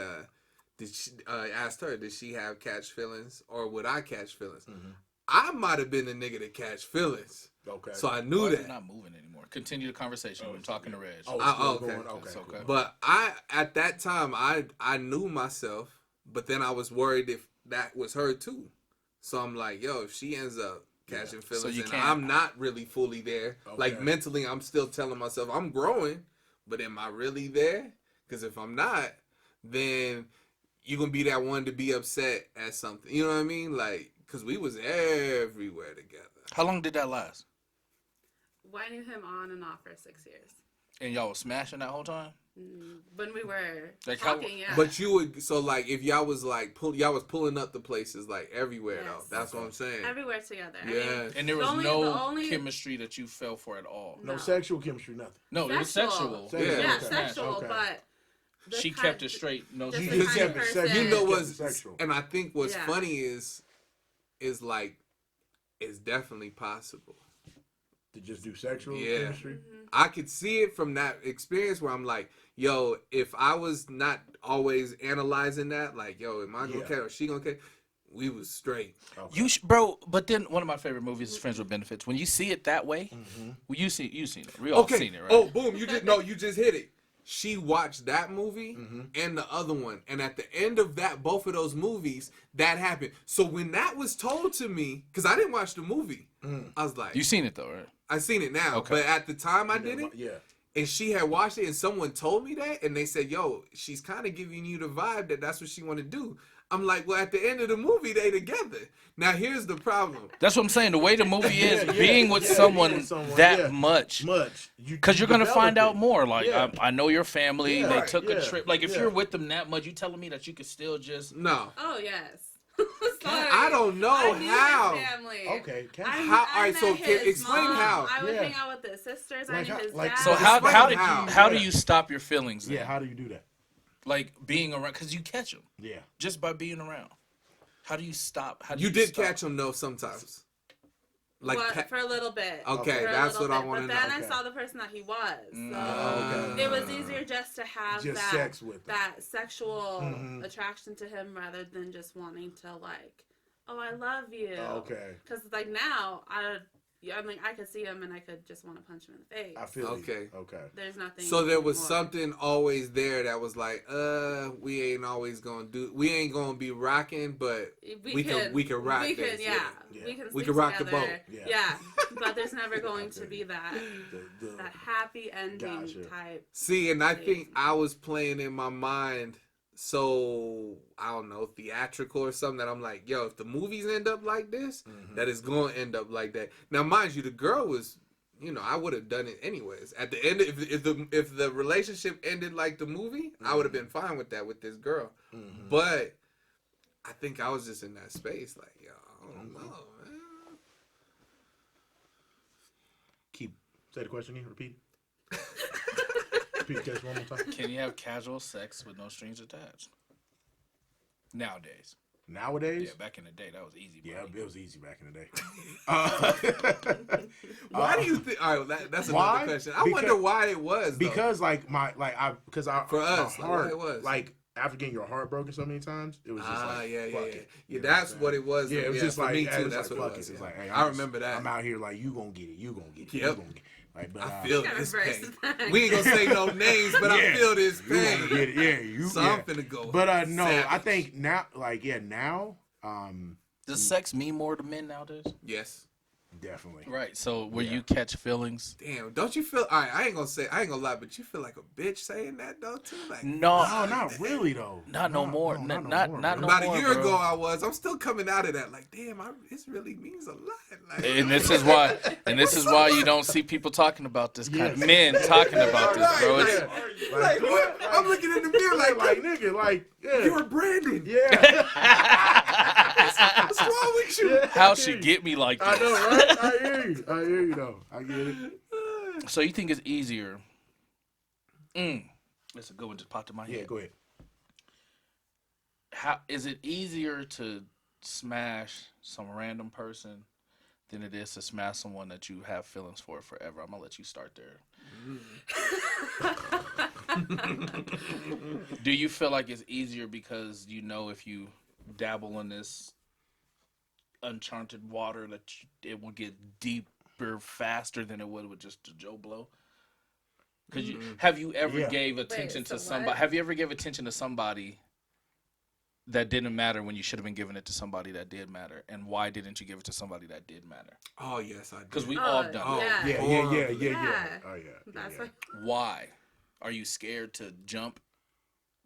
did she, asked her, did she have catch feelings, or would I catch feelings? I might have been the nigga that catch feelings. Okay. So I knew Why is it that. not moving anymore? Continue the conversation. We're talking to Reg. Oh, I- it's still okay. going. Okay. It's okay. cool. But at that time, I knew myself, but then I was worried if that was her too. So I'm like, yo, if she ends up catching feelings you and can't- I'm not really fully there, like Okay. mentally, I'm still telling myself I'm growing, but am I really there? Because if I'm not, then you're going to be that one to be upset at something. You know what I mean? Like, because we was everywhere together. How long did that last? Well, I knew him on and off for 6 years. And y'all was smashing that whole time? When we were Like how- talking, yeah. But you would, so like, if y'all was like, y'all was pulling up the places like everywhere Yes. though. That's what I'm saying. everywhere together. I Yeah. mean, And there The was only- no the only- chemistry that you fell for at all. No No. sexual chemistry, nothing. No, it was sexual. Sexual. yeah, Okay. sexual, Okay. but the She kind- kept it straight. No, just You the just kind kept of it person- sexual. You know Kept what's, it sexual. and I think what's Yeah. funny is like, it's definitely possible. To just do sexual Yeah. chemistry. I could see it from that experience where I'm like, yo, if I was not always analyzing that, like, yo, am I gonna Yeah. catch or she gonna catch? we was straight. You bro, but then one of my favorite movies is Friends with Benefits. When you see it that way, well, you seen it. We all seen it, right? Oh, boom! You just hit it. She watched that movie and the other one, and at the end of both of those movies, that happened. So when that was told to me, because I didn't watch the movie, I was like, You seen it though, right? I seen it now, Okay. but at the time I didn't. Yeah. And she had watched it, and someone told me that, and they said, "Yo, she's kind of giving you the vibe that that's what she want to do." I'm like, well, at the end of the movie, they together. Now here's the problem. That's what I'm saying. The way the movie is, Yeah, being with someone that much. Because you're gonna find out more. Like I know your family. Yeah, they right, took a trip. Like if yeah. you're with them that much, you telling me that you could still just No, Oh yes. Sorry. I don't know I knew how. his family. Okay. How- all right, so met can- his explain mom. how. I would Yeah. hang out with his sisters. I Like knew how- his like- dad. So Explain how do how. you stop your feelings? Then? Yeah. How do you do that? Like being around, because you catch them Yeah. just by being around. How do you stop? How do you you did stop? catch him though sometimes. Like for a little bit. Okay, For a that's little what I bit. wanna But then know. I Okay. saw the person that he was. So Okay. it was easier just to have Just that sex with him. that sexual attraction to him rather than just wanting to like, oh, I love you. Okay. Because like now I mean, I could see him and I could just want to punch him in the face. I feel Okay. you. Okay. There's nothing. So there was more. something always there that was like, we ain't gonna be rocking, but we can rock We this. can, yeah. Yeah. We can. We sleep can rock the together. boat. Yeah. Yeah. But there's never going to be that The- that happy ending Gotcha. type. See, and I think I was playing in my mind so, I don't know, theatrical or something that I'm like, yo, if the movies end up like this, that it's going to end up like that. Now, mind you, the girl was, I would have done it anyways. At the end, if the relationship ended like the movie, I would have been fine with that with this girl. But I think I was just in that space, like, yo, I don't know, man. Say the question again. Repeat. Repeat the question one more time. Can you have casual sex with no strings attached? Nowadays. Nowadays? Yeah, back in the day, that was easy. Yeah, buddy. it was easy back in the day. Why do you think? All right, that's Why? another question. I wonder why it was. Though. Because for us, my like, why heart, it was. like after getting your heart broken so many times, it was just like, yeah. fuck it. Yeah, You know that's I'm what saying? it was. Yeah, it was just for like, me it too. was That's like, what fuck it was. It's Yeah. like, hey, I remember that. I'm out here like, you gonna get it. You gonna get it. Yep. You gonna get it. Like, but, I feel gotta this embrace pain. that. We ain't gonna say no names, but I Yeah. feel this you pain. gonna get it. Yeah, you. So yeah. I'm finna go. But no, I savage. think now, like, now, Does sex mean more to men nowadays? Yes. definitely. Right. So where you catch feelings? Damn, don't you feel? All right, I ain't gonna lie, but you feel like a bitch saying that though too. Like, No, No, not really though. Not no more. Not bro. no about more, a year bro. ago, I was. I'm still coming out of that. Like, damn, this really means a lot. Like, And this is why. And this is why you don't see people talking about this kind of men talking about this, bro. It's, like, what? I'm looking in the mirror like, nigga, like, yeah. you're Brandon. Yeah. What's wrong with you? how she get me like I this? know, right? I hear you. I hear you though. I get it. So you think it's easier? That's a good one. Just popped in my head. Yeah, go ahead. How is it easier to smash some random person than it is to smash someone that you have feelings for forever? I'm gonna let you start there. Do you feel like it's easier because if you dabble in this uncharted water that it will get deeper faster than it would with just a Joe blow? Because have you ever Yeah. gave attention to so somebody? what? Have you ever gave attention to somebody that didn't matter when you should have been giving it to somebody that did matter? And why didn't you give it to somebody that did matter? Oh yes, I did. Because we all done Oh, that. yeah. Yeah. Yeah. Oh yeah. That's yeah. like, Why? Are you scared to jump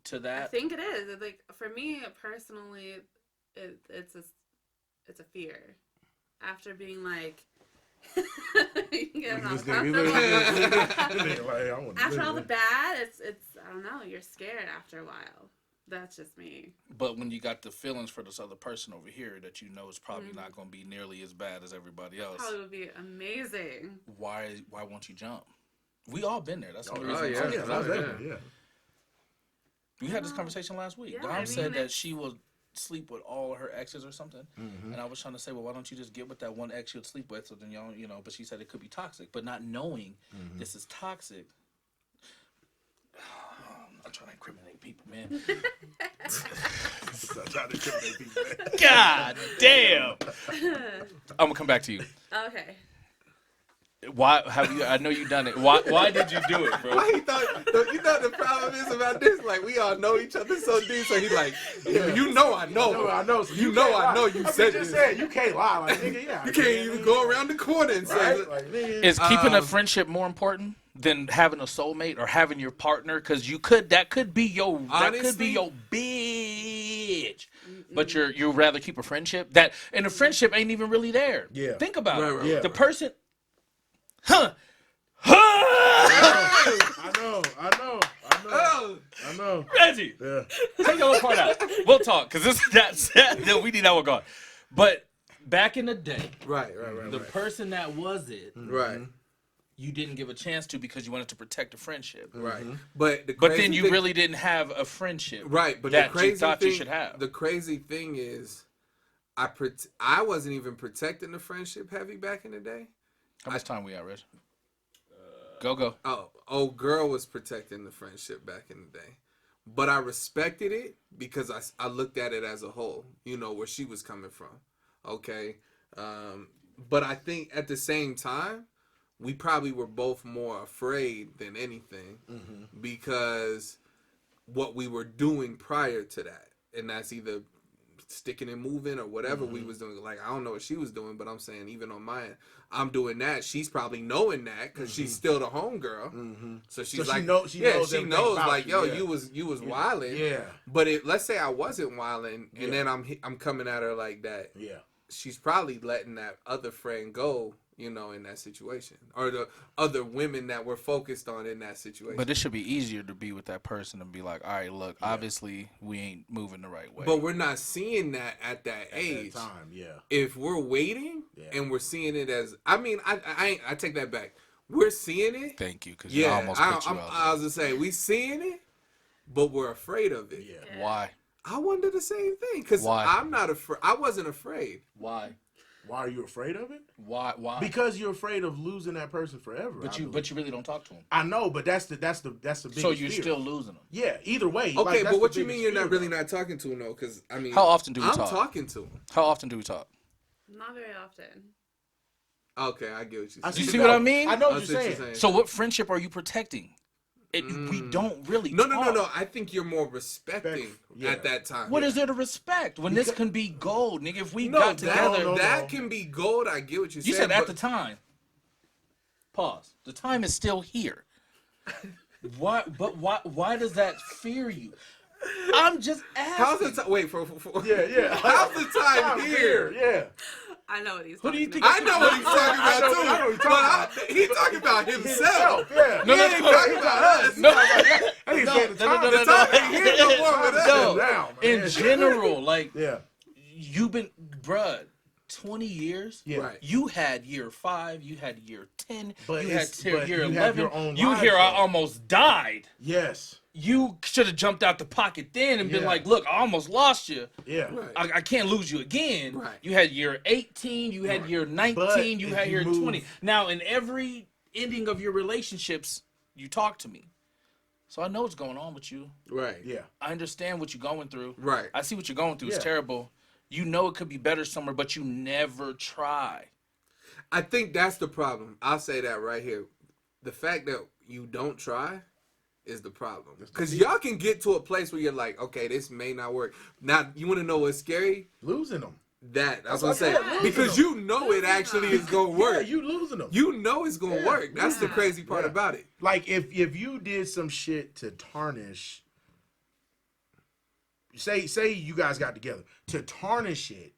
to I that? think it is. It's like for me personally, it's a fear. After being like, you can get This uncomfortable. nigga, like, I wanna After all the live. bad, it's I don't know. You're scared after a while. That's just me. But when you got the feelings for this other person over here that you know is probably not going to be nearly as bad as everybody else, Probably would be amazing. why won't you jump? We all been there. That's the only Oh, reason. yeah. I'm Yeah, saying. that was Yeah. it. Yeah. We had this conversation last week. Yeah, Dom I mean, said that it's- she will sleep with all of her exes or something, and I was trying to say, well, why don't you just get with that one ex you'll sleep with? So then y'all, but she said it could be toxic, but not knowing this is toxic. I'm not trying to incriminate people, man. trying to intimidate people. Man. God damn. I'm gonna come back to you. Okay. Why have you? I know you done it. Why did you do it, bro? Why he thought? You know the problem is about this. Like we all know each other so deep. So he like, you know, I know. No, I know. So You know, can't I know lie. you I said just this. said you can't lie, like nigga. Yeah, You can't even go around the corner and say, Right? it. Like, nigga, Is keeping a friendship more important than having a soulmate or having your partner? Because that could be your Honestly? bitch. But you'd rather keep a friendship and the friendship ain't even really there. Yeah. Think about it. Right, yeah. The person. I know. oh, I know. Reggie, Yeah. take that one part out. We'll talk because we need that one gone. But back in the day, right. the person that was it, Right. you didn't give a chance to because you wanted to protect a friendship. Right. But Then you really didn't have a friendship. right. But that the crazy you thought thing, you should have. The crazy thing is, I wasn't even protecting the friendship heavy back in the day. How much time we got, Reg? Go. Old girl was protecting the friendship back in the day. But I respected it because I looked at it as a whole, where she was coming from. Okay. But I think at the same time, we probably were both more afraid than anything because what we were doing prior to that. And that's either sticking and moving or whatever we was doing. Like, I don't know what she was doing, but I'm saying even on my end, I'm doing that. She's probably knowing that because she's still the homegirl. So she's So like, she knows everything about like, you, yo, yeah. you was wilding. Yeah. But let's say I wasn't wilding, and then I'm coming at her like that. Yeah. She's probably letting that other friend go, in that situation, or the other women that we're focused on in that situation. But it should be easier to be with that person and be like, all right, look, obviously we ain't moving the right way. But we're not seeing that at that age. That time, yeah. If we're waiting and we're seeing it as, I take that back. We're seeing it. Thank you, because you almost put you out I was gonna say we seeing it, but we're afraid of it. Yeah. there. Why? I wonder the same thing because Why? I'm not afraid. I wasn't afraid. Why? Why are you afraid of it? Why? Because you're afraid of losing that person forever. But you really don't talk to him. I know, but that's the biggest So you're fear. still losing them. Yeah, either way. Okay, like, that's but what the you mean biggest you're not fear, really though. not talking to him though? Because How often do we I'm talk? talking to him. How often do we talk? Not very often. Okay, I get what you're I saying. You see what I mean? I know I what see you're saying. So what friendship are you protecting? We don't really No. talk. I think you're more respecting Yeah. at that time. What is there to respect when this can be gold, nigga? If we No, got that, together, no. that can be gold. I get what you're you saying. said at but- the time. Pause. The time is still here. Why? But why does that fear you? I'm just asking. How's the time? Wait for. Yeah. How's the time here? Yeah. I know what he's Who do you talking think? I know what he's talking I know about too. what he's But talking he's talking about himself. Yeah. No, He ain't talking about us. No, I ain't saying the time. no, The time ain't here no more with us. No. Now, in man. general, like Yeah. you've been, bruh, 20 years. Yeah. Right. You had year 5. You had year 10. But you had it's- year but you have 11. your own You lives, hear I though. almost died. Yes. You should have jumped out the pocket then and been Yeah. like, look, I almost lost you. Yeah. Right. I can't lose you again. Right. You had year 18, you had year 19, But you if had you year move- 20. Now, in every ending of your relationships, you talk to me. So I know what's going on with you. Right. Yeah. I understand what you're going through. Right. I see what you're going through. It's Yeah. terrible. You know it could be better somewhere, but you never try. I think that's the problem. I'll say that right here. The fact that you don't try is the problem. Because y'all can get to a place where you're like, okay, this may not work. Now, you want to know what's scary? Losing them. That's what I'm saying. Losing Because them. you know it actually is going to Yeah, work. you losing them. You know it's going to work. That's the crazy part Yeah. about it. Like if you did some shit to tarnish, say you guys got together to tarnish it,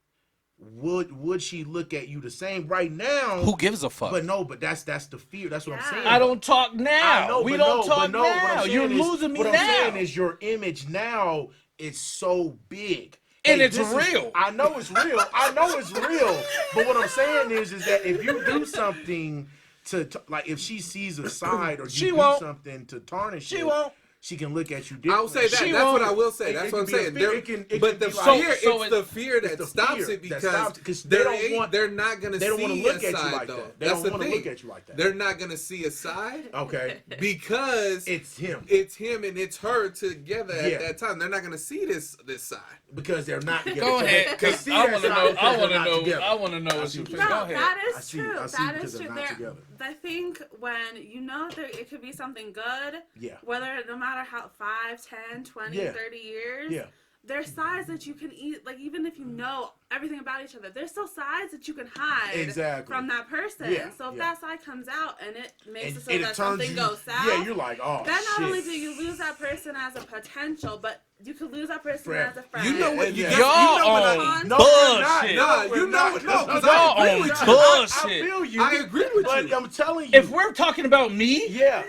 would she look at you the same right now? Who gives a fuck? But that's the fear. That's what I'm Yeah. saying. I don't talk now. I know, we but don't no, talk but no, what I'm now. saying You're is- losing me what now. I'm saying is your image now is so big. And Hey, it's this is- real. I know it's real. I know it's real. But what I'm saying is that if you do something to like, if she sees a side or you She do won't. something to tarnish She it, won't. She can look at you I differently. will say that. She That's what won't. I will say. It That's can what I'm be a saying. fear. But the fear, so it's the fear that the stops fear it that stops it, because 'cause they they're don't want- they're not gonna they don't wanna see look a at you side like though. that. They That's don't the wanna thing. look at you like that. They're not gonna see a side Okay. because It's him. it's him and it's her together Yeah. at that time. They're not gonna see this side. Because they're not together. Go ahead, They because see I that want to side know. because I they're want to not know. together. I want to know I what see you what think. you're Go No, ahead. that I is see- true. I see That because is they're true. not together. I think when you know it could be something good, Yeah. whether no matter how 5, 10, 20, Yeah. 30 years, Yeah. there's sides that you can eat. Like even if you know everything about each other, there's still sides that you can hide Exactly. from that person. Yeah, So if yeah. that side comes out and it makes it so And that turns something you- goes south, Yeah, you're like, oh, then not shit. only do you lose that person as a potential, but you could lose that person Friend. as a friend. You know what? Yeah. You Y'all know what on No, bullshit. we're not. Nah, we're you know not. what? No, 'cause No, I agree on with you. bullshit. I feel you. I agree with but you. I'm telling you. If we're talking about me, yeah,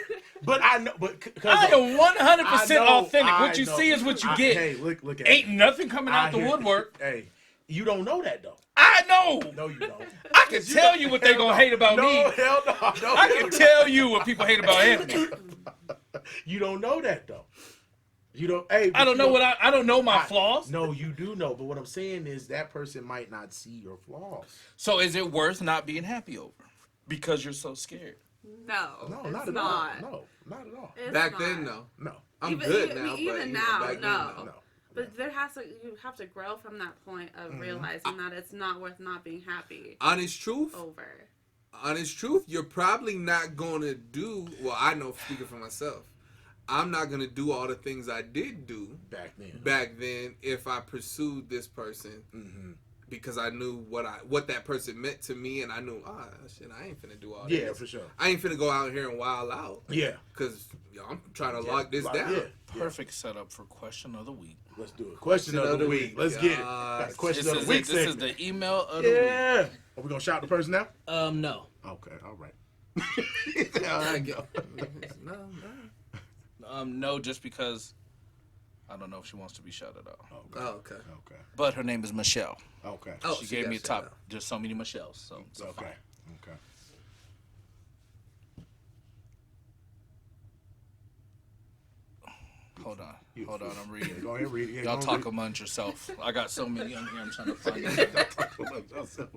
but I know, but I am 100% I know, authentic. I What you know. see is what you I- get. Hey, look at Ain't me. nothing coming I out the hear- woodwork. Hey, you don't know that though. I know. No, you don't. I can tell you what they gonna hate about no, me. Hell no, no. I can tell you what people hate about Anthony. You don't know that though. You don't. Hey, I don't know what I don't know my flaws. No, you do know. But what I'm saying is that person might not see your flaws. So is it worth not being happy over because you're so scared? No, No, it's not at not. all. No, not at all. It's Back not. then, no. No, I'm Even- good even- now, but even you know, now, back then, no. no. But you have to grow from that point of realizing that it's not worth not being happy Honest truth. over. Honest truth, you're probably not going to do, well, I know speaking for myself, I'm not going to do all the things I did do Back then. if I pursued this person because I knew what that person meant to me and I knew, shit, I ain't finna do all Yeah, this. for sure. I ain't finna go out here and wild out. Yeah. Because I'm trying to lock this down. Yeah. Perfect setup for question of the week. Let's do it. Question of the week. Let's get it. Got a question This of is the week. This is segment. the email of the Yeah. Are we gonna shout the person out? week. No. Okay. All right. I get, no. No, just because I don't know if she wants to be shouted out. Oh, okay. Okay. But her name is Michelle. Okay. Oh, She gave got me a shout top. out. Just so many Michelles. So Okay. Okay. Hold on. I'm reading. Go ahead and read it. Yeah, Y'all go talk read amongst yourself. I got so many on here. I'm trying to find it. it. Y'all talk amongst yourself.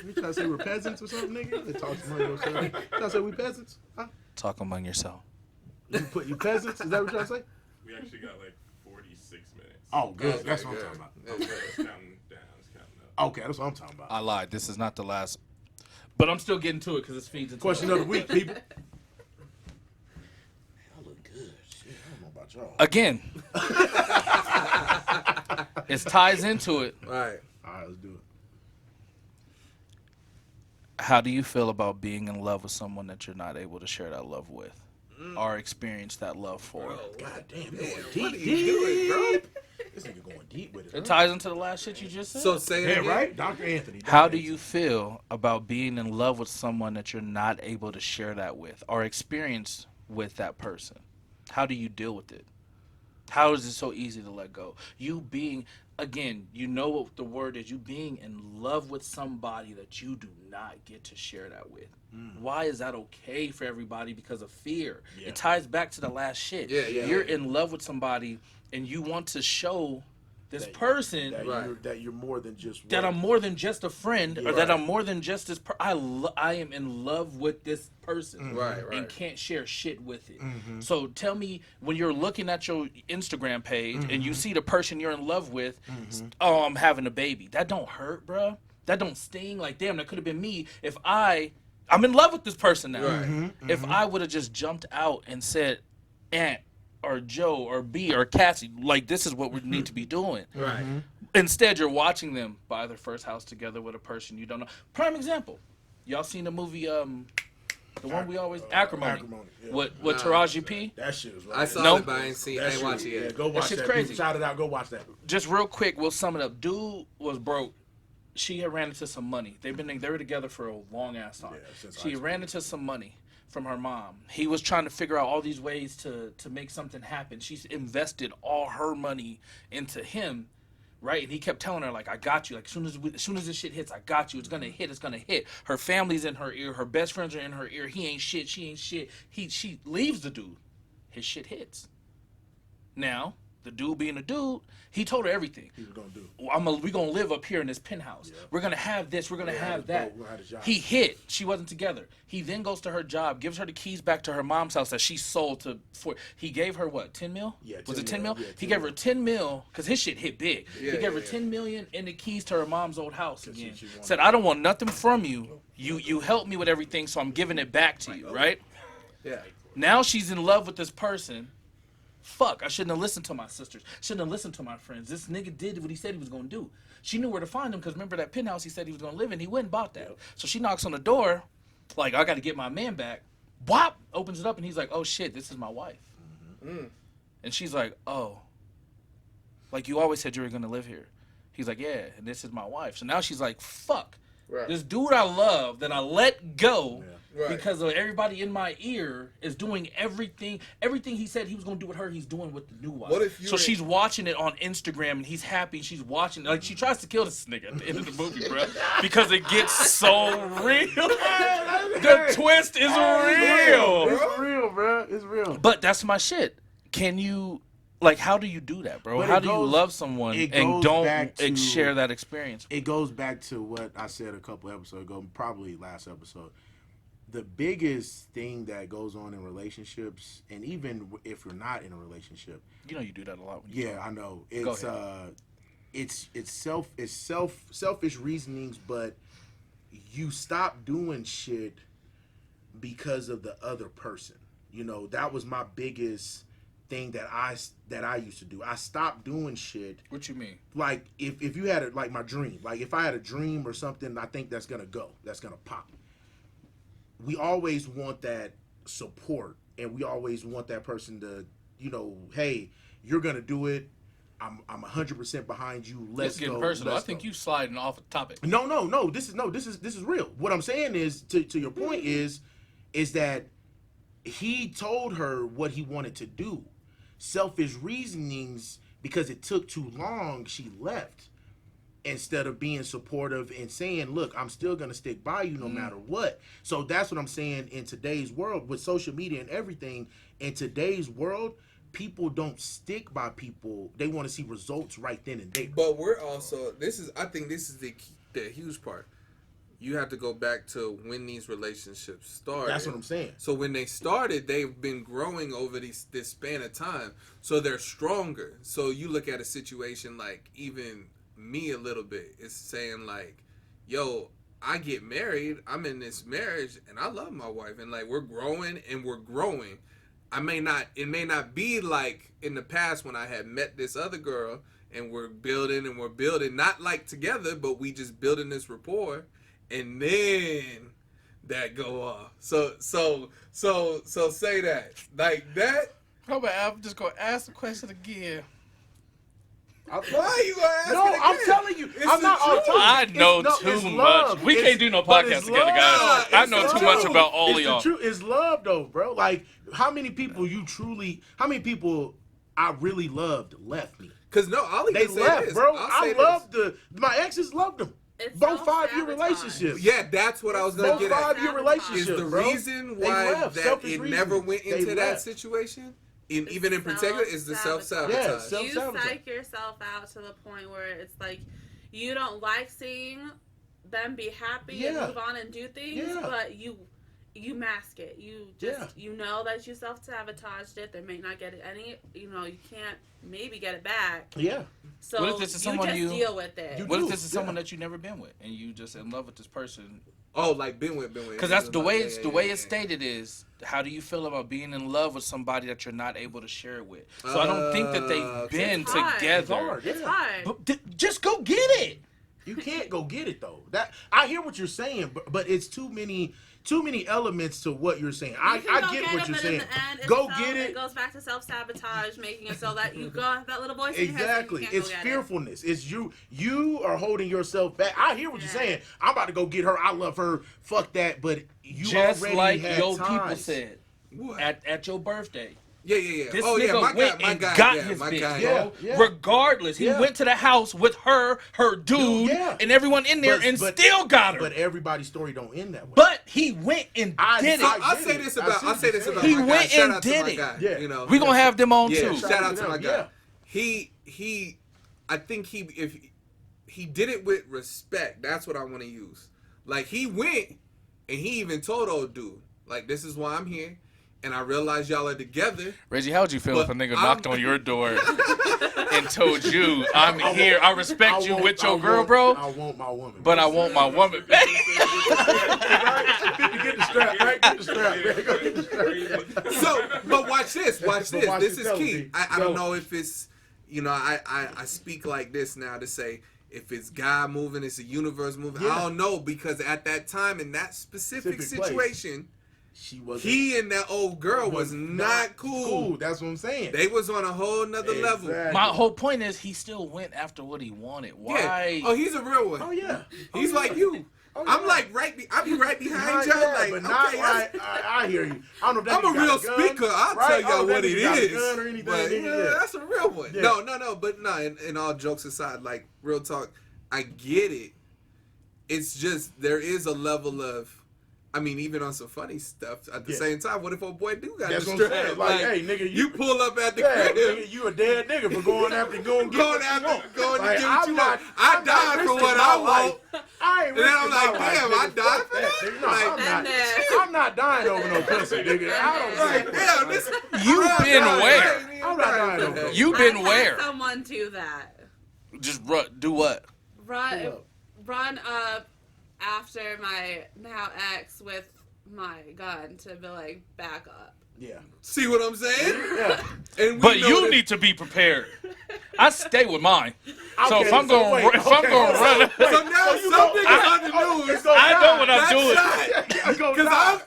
You trying to say we're peasants or something, nigga? They talk among yourself. You trying to say we peasants? Huh? Talk among yourself. You peasants? Is that what you're trying to say? We actually got like 46 minutes. Oh, good. Okay, That's what I'm good. talking about. That's good. It's counting down. It's counting up. Okay, that's what I'm talking about. I lied. This is not the last. But I'm still getting to it because it feeds into Question it. of the week, people. I look good. Shit, I don't know about y'all. Again. It ties into it. All right. All right, let's do it. How do you feel about being in love with someone that you're not able to share that love with or experience that love for? God damn, you Damn, going what deep, are you doing, bro? This nigga going deep with it. It Huh? ties into the last shit you just said. So say it Yeah, again. right? Dr. Anthony. How do you feel about being in love with someone that you're not able to share that with or experience with that person? How do you deal with it? How is it so easy to let go? You being, again, you know what the word is, you being in love with somebody that you do not get to share that with. Why is that okay for everybody? Because of fear. Yeah. It ties back to the last shit. Yeah, yeah, You're yeah. in love with somebody and you want to show this person that you're more than just that I'm more than just a friend, or that Right. I'm more than just this. I am in love with this person, Right, and right. can't share shit with it. So tell me, when you're looking at your Instagram page and you see the person you're in love with, oh, I'm having a baby. That don't hurt, bruh. That don't sting. Like, damn, that could have been me if I'm in love with this person now. Right. If I would have just jumped out and said, Aunt or Joe or B or Cassie, like, this is what we need to be doing. Right. Instead, you're watching them buy their first house together with a person you don't know. Prime example. Y'all seen the movie, the one we always, Acrimony. Acrimony, yeah. With Nah, Taraji P? That shit was right. I saw No. it, but I ain't seen. I That ain't shit watch was- it Yeah, yet. go watch shit's that. crazy. People, shout it out. Go watch that. Just real quick, we'll sum it up. Dude was broke. She had ran into some money. They were together for a long ass time. Yeah, since She high school. ran into some money from her mom. He was trying to figure out all these ways to make something happen. She's invested all her money into him, right? And he kept telling her, like, I got you. Like, as soon as this shit hits, I got you. It's gonna hit. It's gonna hit. Her family's in her ear. Her best friends are in her ear. He ain't shit. She ain't shit. She leaves the dude. His shit hits. Now, the dude being a dude, he told her everything. He was gonna do. We gonna live up here in this penthouse. Yeah. We're gonna have this. We're gonna have that. We're gonna have the job. He hit. She wasn't together. He then goes to her job, gives her the keys back to her mom's house that she sold to. He gave her what? 10 mil? Yeah, Was 10 it 10 mil? mil? Yeah, He 10 gave her mil. 10 mil because his shit hit big. Yeah, he gave her yeah. 10 million and the keys to her mom's old house again. she wanted Said, I don't want nothing from you. You helped me with everything, so I'm giving it back to you, right? Yeah. Now she's in love with this person. Fuck, I shouldn't have listened to my sisters. Shouldn't have listened to my friends. This nigga did what he said he was going to do. She knew where to find him because remember that penthouse he said he was going to live in? He went and bought that. So she knocks on the door, like, I got to get my man back. Whop! Opens it up and he's like, oh shit, this is my wife. And she's like, oh. Like, you always said you were going to live here. He's like, yeah, and this is my wife. So now she's like, fuck. Right. This dude I love that I let go Right. because of everybody in my ear is doing everything he said he was going to do with her, he's doing with the new wife. What if you so were- she's watching it on Instagram and he's happy. She's watching it. Like, she tries to kill this nigga at the end of the movie, bro. Because it gets so real. The twist is real. It's real, bro. It's real. But that's my shit. Can you... Like, how do you do that, bro? But How it do you goes- love someone it and goes don't back to- share that experience? It goes back to what I said a couple episodes ago, probably last episode. The biggest thing that goes on in relationships, and even if you're not in a relationship, You know you do that a lot. When you yeah, I know Go it's ahead. selfish reasonings, but you stop doing shit because of the other person. You know, that was my biggest thing that I used to do. I stopped doing shit. What you mean? Like if you had a, like my dream, like if I had a dream or something, I think that's gonna pop. We always want that support, and we always want that person to, you know, hey, you're gonna do it. I'm 100% behind you. Let's Let's get go. personal. I let's think go. you sliding off a topic. No. This is real. What I'm saying is, to your point is that he told her what he wanted to do. Selfish reasonings, because it took too long, she left. Instead of being supportive and saying, look, I'm still going to stick by you no matter what. So that's what I'm saying. In today's world, with social media and everything, in today's world, people don't stick by people. They want to see results right then and there. But we're also, I think this is the huge part. You have to go back to when these relationships started. That's what I'm saying. So when they started, they've been growing over this span of time. So they're stronger. So you look at a situation like even me a little bit. It's saying like, yo, I get married. I'm in this marriage and I love my wife. And like we're growing and we're growing. It may not be like in the past when I had met this other girl and we're building, not like together, but we just building this rapport. And then that go off. So say that like that. I'm just gonna ask the question again. Why are you gonna ask? No, it I'm again? telling you. It's I'm the not all truth. talking. I know It's too love. much. We It's- can't do no but podcast it's together, love. guys. I It's know the too much truth. about all of It's y'all. the truth. It's love though, bro. Like how many people I really loved left me. Cause no, I'll They even say left, this. bro. I'll I say loved my exes loved them. It's Both 5-year self-sabotage. relationships. Yeah, that's what I was gonna Both get at. 5-year relationships. Is the bro. reason They why left. that Selfish it never reasons. went They into that left. situation, It's even in particular, is the self-sabotage. Yeah, self- You Self-sabotage. psych yourself out to the point where it's like you don't like seeing them be happy Yeah. and move on and do things, Yeah. but you mask it. You just you know that you self-sabotaged it. They may not get it any. You know you can't maybe get it back. Yeah. So What if this is someone just you- deal with it. You What if do, this is someone yeah. that you never been with and you just in love with this person? Oh, like been with. Because that's the way it's Yeah. it's stated is. How do you feel about being in love with somebody that you're not able to share it with? So I don't think that they've Okay. been It's hard. together. It's hard. It's Yeah. hard. But just go get it. You can't go get it though. That I hear what you're saying, but it's too many elements to what you're saying. You I can go get it, what you're but saying. In the end, it's Go self- get it. It goes back to self-sabotage, making it so that you go that little voice in your head. Exactly. So you can't It's go get fearfulness. It's you are holding yourself back. I hear what you're Yeah. saying. I'm about to go get her. I love her. Fuck that. But you Just already like had your ties. people said What? at your birthday. Yeah. This Oh nigga yeah, my went guy, and got his my bitch, guy. bro. Yeah. Regardless, he Yeah. went to the house with her dude, yeah. and everyone in there, and still got her. But everybody's story don't end that way. But he went and did So it. I'll say this about He my guy. went Shout and out to did my it. guy. Yeah. You know, We gonna have them on yeah. too. Shout out to my Yeah. guy. He. I think if he did it with respect. That's what I want to use. Like he went and he even told old dude, like, this is why I'm here, and I realize y'all are together. Reggie, how would you feel if a But nigga knocked on your door and told you, I'm here, I respect you with your girl, bro, I want my woman. but I want my woman back? Get the strap, right? Get the strap, man. Go get the strap. So, but watch this. Watch this. watch This it, is tell key. me. I don't know if it's, you know, I speak like this now to say if it's God moving, it's a universe moving. Yeah. I don't know, because at that time in that specific Specific situation, She was. he and that old girl was not cool. That's what I'm saying. They was on a whole nother level. Exactly. My whole point is he still went after what he wanted. Why? Yeah. Oh, he's a real one. Oh yeah. He's like you. Oh, I'm yeah. like I be right behind y'all. Yeah, Like, but not okay, right. I hear you. I don't know if that I'm a nigga real got gun, speaker. I'll right? tell I y'all don't know what if it that nigga got a is. gun or anything, But nigga, yeah, that's a real one. Yeah. No. But no. In all jokes aside, like real talk, I get it. It's just there is a level of, I mean, even on some funny stuff. At the Yeah. same time, what if a boy do got That's the what I'm strap? saying. Like, hey, nigga, you pull up at the Yeah, crib. nigga, you a dead nigga for going after going to Going to get what you want. I I'm not died for risking what my I life. want. I ain't And then I'm risking like, my life, damn, nigga. I died Fuck for that? nigga. No, Like, I'm not dying over no pussy, nigga. I don't Like, like damn, this. You been where? I'm not dying over no You been I've where? had someone do that. Just do what? Run up after my now ex with my gun to be like, back up. Yeah. See what I'm saying? Yeah. And we But know you that- need to be prepared. I stay with mine. So Okay, if I'm going wait, to run, So now you some go- niggas on the news. I know what I'm That's doing. shot. Because I'm.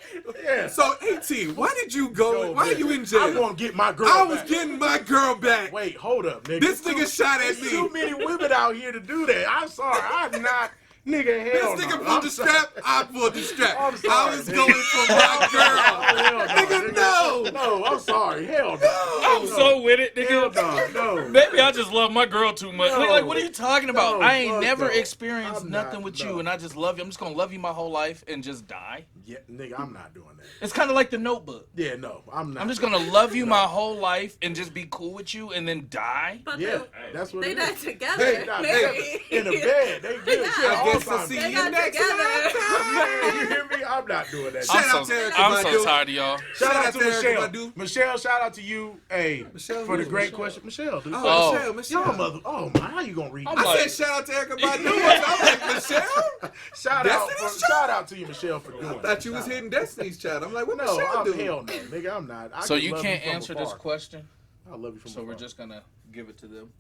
Yeah. So 18, why did you go? Why are you in I'm jail? gonna get my girl I was back. getting my girl back. Wait, hold up, nigga. This nigga shot at There's me. too many women out here to do that. I'm sorry. I'm not. Nigga, hell This nigga no. pulled I'm the sorry. strap. I pulled the strap. I'm I sorry, was nigga. going for my girl. Hell Nigga, no. No, I'm sorry. Hell no. I'm so with it, Hell nigga. no. Maybe I just love my girl too much. No. Like, what are you talking about? No, I ain't fuck never no. experienced I'm nothing not, with no. you, and I just love you. I'm just gonna love you my whole life and just die. Yeah, nigga, I'm not doing that. It's kind of like The Notebook. Yeah, no, I'm not. I'm just gonna love you my whole life and just be cool with you and then die. But Yeah, that's what they it died is. together. They Not maybe. in the bed. They good. Shit, I all guess the I'll time. see They you got next together. time. You hear me? I'm not doing that. Shout shit. out to Erica I'm so Badu. tired of y'all. Shout out to Erica Michelle. Badu. Michelle, shout out to you. Hey, Michelle for the who? great Michelle. question. Michelle, dude. Oh, Michelle. Your mother. Oh my, how you gonna read? I'm that? I like- said shout out to Erica Badu. I'm like, Michelle? Shout out to you, Michelle, for doing I that. thought you was hitting Destiny's Child. I'm like, what No, Michelle I'm do? hell no, nigga. I'm not. I So can you love can't from answer this afar. question. I love you from So we're afar. just gonna give it to them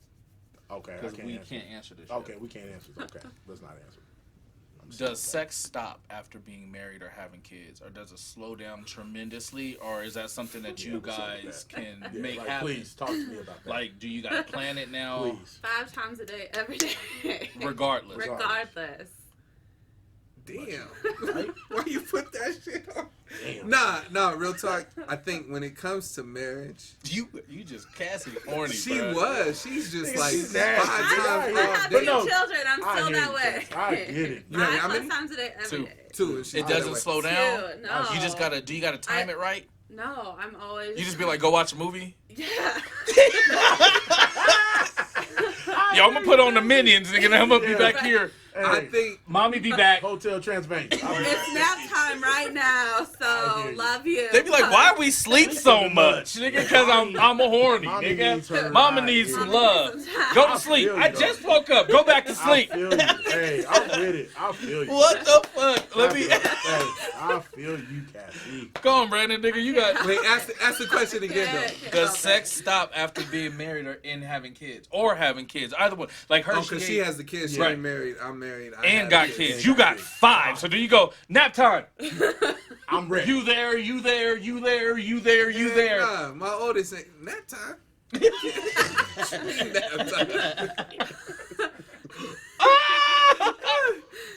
Okay. I because can't we answer. can't answer this. Okay, we can't answer. Okay, let's not answer. Does sex stop after being married or having kids, or does it slow down tremendously, or is that something that you guys can Yeah, make like, happen? please talk to me about that. Like, do you gotta plan it now? please. 5 times a day, every day. Regardless. Regardless. Damn. Why you put that shit on? Damn. Nah, real talk. I think when it comes to marriage, You just Cassie horny. she bruh. was. She's just like she's 5 nasty. times I Yeah, have but 2 no, children. I'm I still hear that you, way. Cass. I get it. You know how 5 many? times a day, every 2. day. 2. And she's It the other doesn't way. slow down. 2, no. You just gotta. Do you gotta time it right? No, I'm always. You just be like, go watch a movie. Yeah. Yo, I'm gonna put on the Minions, nigga. And I'm gonna be back here. I Hey, think Mommy be back. Hotel Transylvania. It's nap time right now, I so hear you. love you. They be like, why we sleep so much, nigga? Because I'm a horny, Mommy needs her nigga. Mama right needs here. some Mama love. needs some time. Go I to sleep. feel you, I though. just woke up. Go back to I sleep. feel you. Hey, I'm with it. I feel you. What the fuck? Let me. Hey, I feel you, Cassie. Go on, Brandon, nigga. You got. wait, ask the question again though. Does sex stop after being married or in having kids? Or having kids? Either one. Like her, Oh, because she has the kids. She Right. ain't married. I'm married. I and have got kids. You got got kids. 5. So do you go, nap time? I'm ready. You there, you there, you there, you there, you Yeah, there. Nah, my oldest ain't nap time.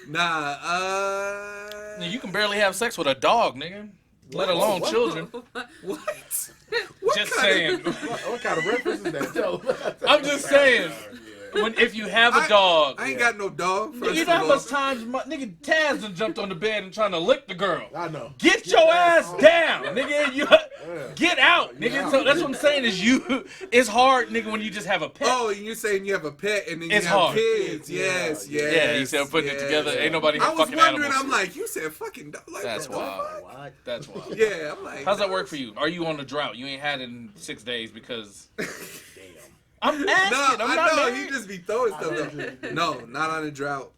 Nap time. You can barely have sex with a dog, nigga. Let alone children. What? Just saying. What kind of reference is that? I'm just saying. If you have a dog, I ain't got no dog. nigga, you know how much times nigga Taz done jumped on the bed and trying to lick the girl. I know. Get your ass down, nigga. You get out, nigga. So that's what I'm saying is it's hard, nigga, when you just have a pet. Oh, and you're saying you have a pet and then you It's have hard. kids. Yes, yes. Yeah, you said putting it together. Ain't nobody I have was fucking wondering, animals. I'm like, you said fucking dog. Like, That's what the wild. fuck? That's wild. Yeah, I'm like. How's that work for you? Are you on a drought? You ain't had it in 6 days because. I'm asking. No, I'm I not know married. he just be throwing stuff though. No, not on a drought.